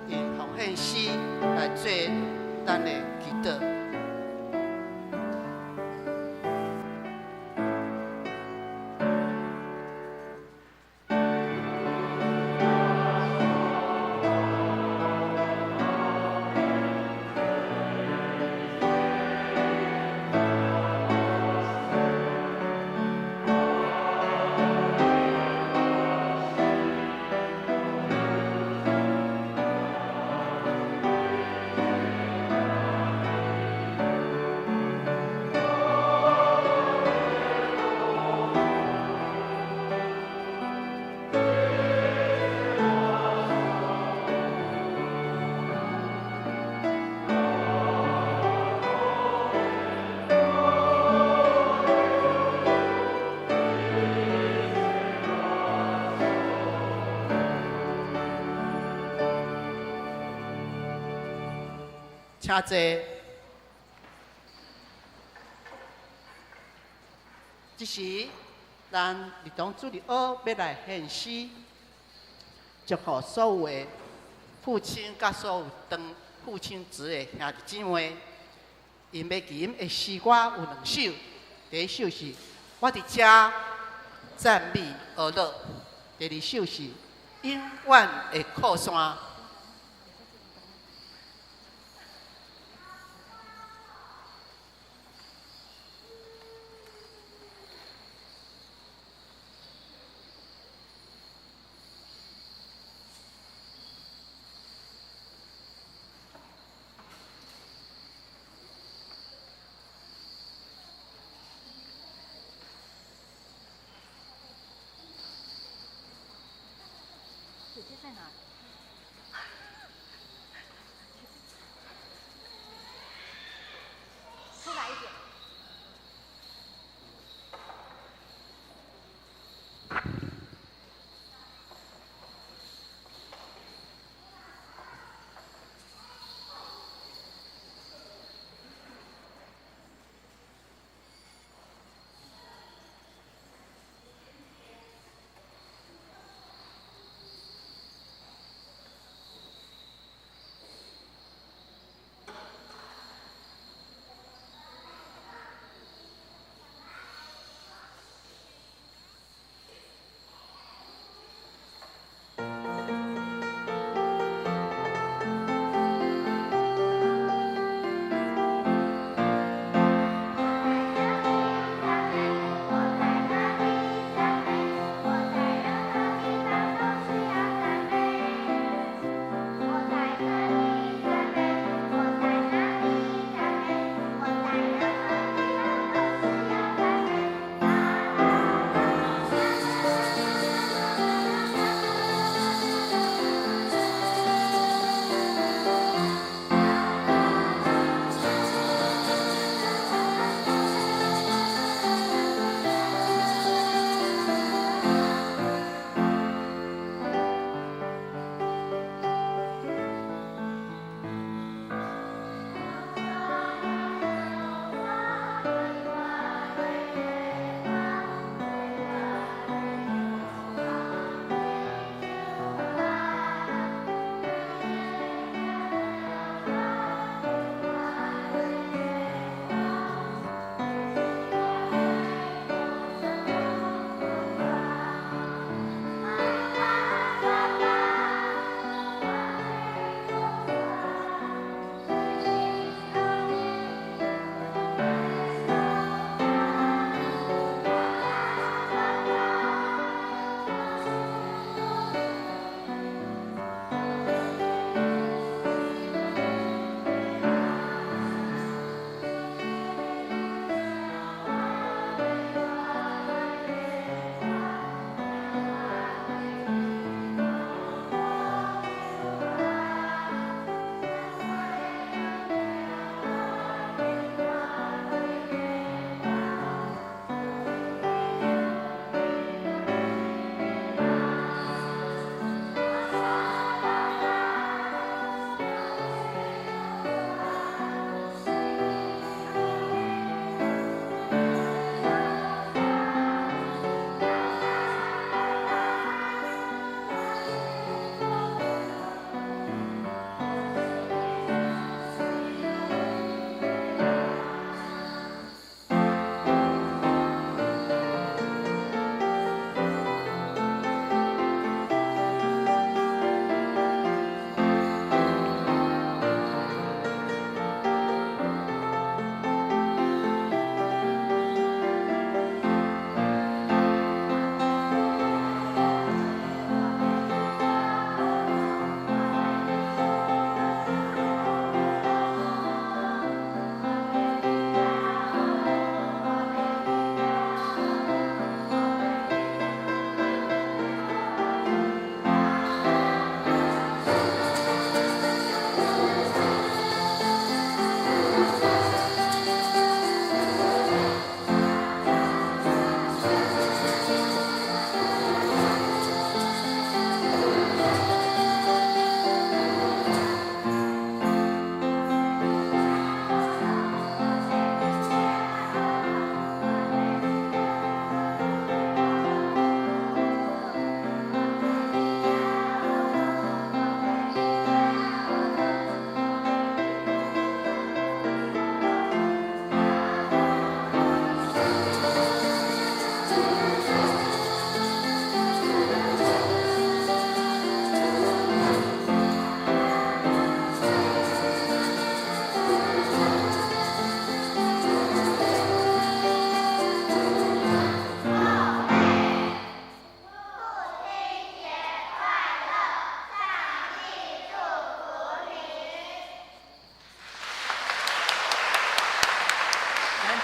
以奉献诗来做咱的祈祷。请坐。这时，咱儿童主日学要来献诗，祝福所有的父亲甲所有当父亲职的兄弟姊妹。因要吟的诗歌有2首，第一首是《我伫遮赞美而乐》，第二首是《永远的靠山》。姐姐在哪？出来一点。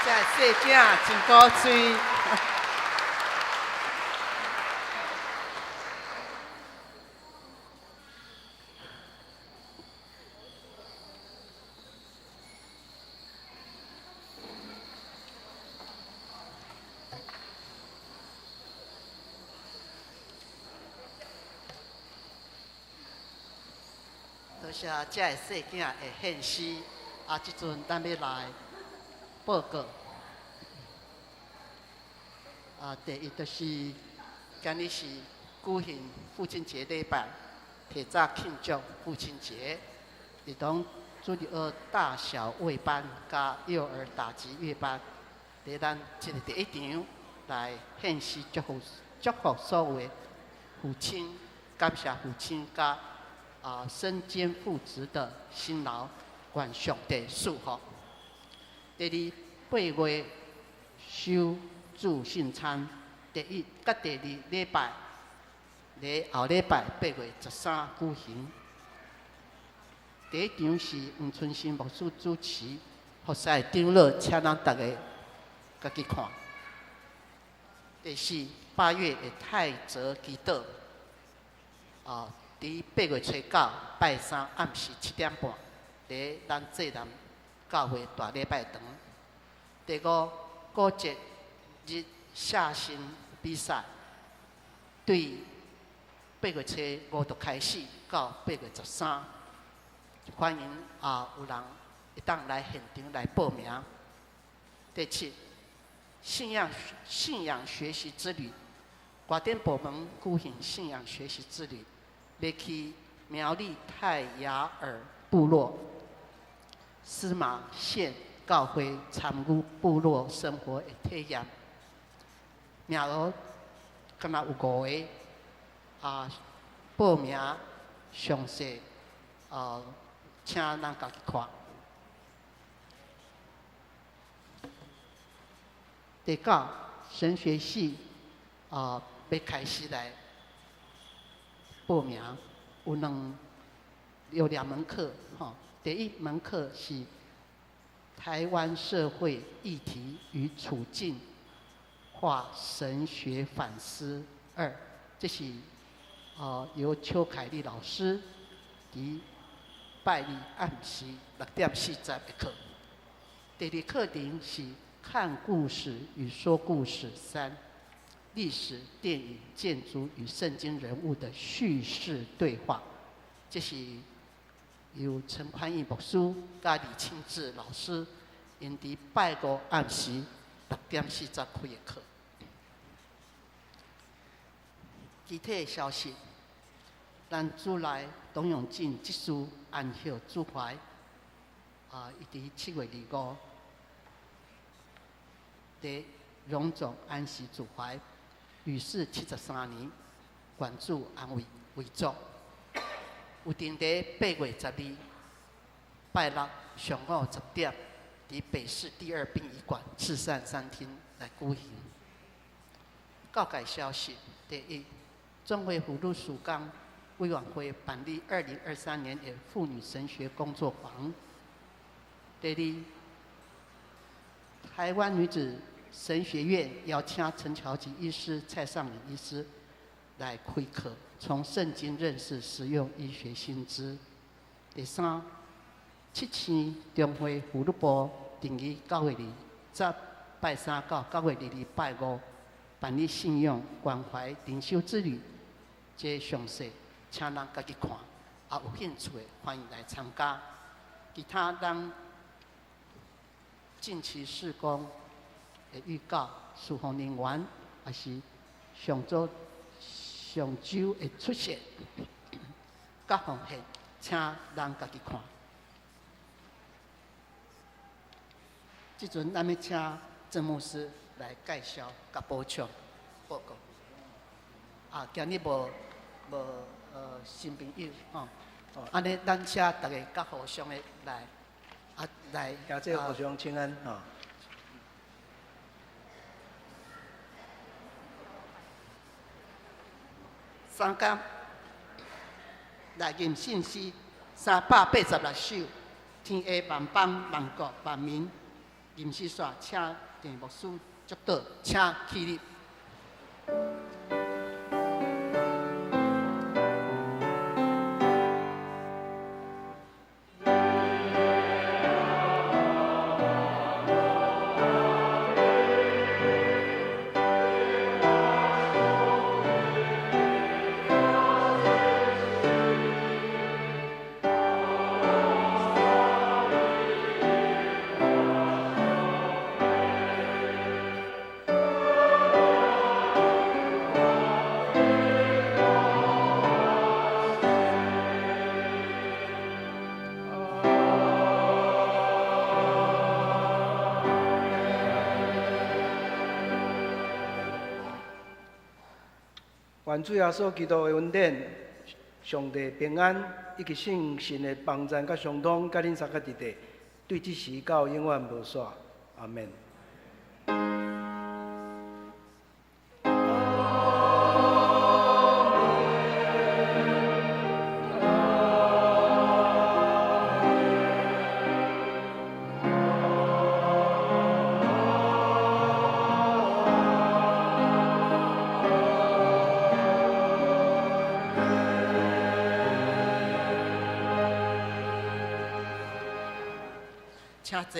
这细囝真古锥。多谢这个细囝的献诗，即阵咱要来报告。第一就是今日是举行父亲节礼拜，提早庆祝父亲节，儿童主日学大小位班加幼儿打击乐班，伫咱这个第一场来献诗祝福所有的父亲，感谢父亲加身兼父职的辛劳，愿上帝赐福。第二，8月收助圣餐，第一甲第二礼拜，后礼拜8月13举行。第一场是黄春生牧师主持，服侍长老，请咱大家家己看。第四，8月的泰泽祈祷，伫8月初9拜三暗时7点半，伫咱济南教会大礼拜堂。第五，古节日写信比赛，对8月初5就开始，到8月13，欢迎有人会当来现场来报名。第七，信仰学习之旅，外电部门举行信仰学习之旅。要去苗栗泰雅尔部落司马县教会参与部落生活的体验，名额敢若有5个，报名详细请咱家己看。第9，神学系要开始来报名，有2门课，第一门课是台湾社会议题与处境化神学反思2，这是由邱凯丽老师伫拜日暗时6点40的课。第二课程是看故事与说故事3。历史、电影、建筑与圣经人物的叙事对话，这是由陈宽义牧师加李清志老师因伫拜五暗时6点40开的课。具体的消息，咱主来董永进即书安孝主怀，伊伫7月25伫荣总安息主怀。与世73年，关注安慰为主。有定伫8月12拜6上午10点，伫北市第2殡仪馆慈善餐厅来举行。告解消息：第一，中会辅导署纲委员会办理2023年的妇女神学工作坊。第二，台湾女子神学院邀请陈乔吉医师、蔡尚敏医师来开课，从圣经认识实用医学新知。第三，7星中会辅导部定于9月20拜3到9月22拜5办理信用关怀灵修之旅，这详细请咱家己看，有兴趣的欢迎来参加。其他咱近期施工的预告，事奉人员也是上周的出现，甲奉献，请咱家己看。即阵咱要请郑牧师来介绍甲补充报告。今日无新朋友安尼咱请大家甲互相的来感谢互相请安三天来念信息386首，天下万邦万国万民，吟诗煞，请电牧师祝祷，请起立。愿主耶稣基督的恩典、上帝平安以及圣神的帮助甲相通，甲恁三个伫地，对即时到永远无煞。阿免。请坐，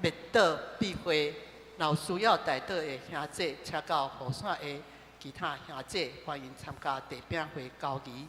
灭岛避讳，有需要代祷的兄姐，请到雨伞的其他兄姐，欢迎参加地饼会交易。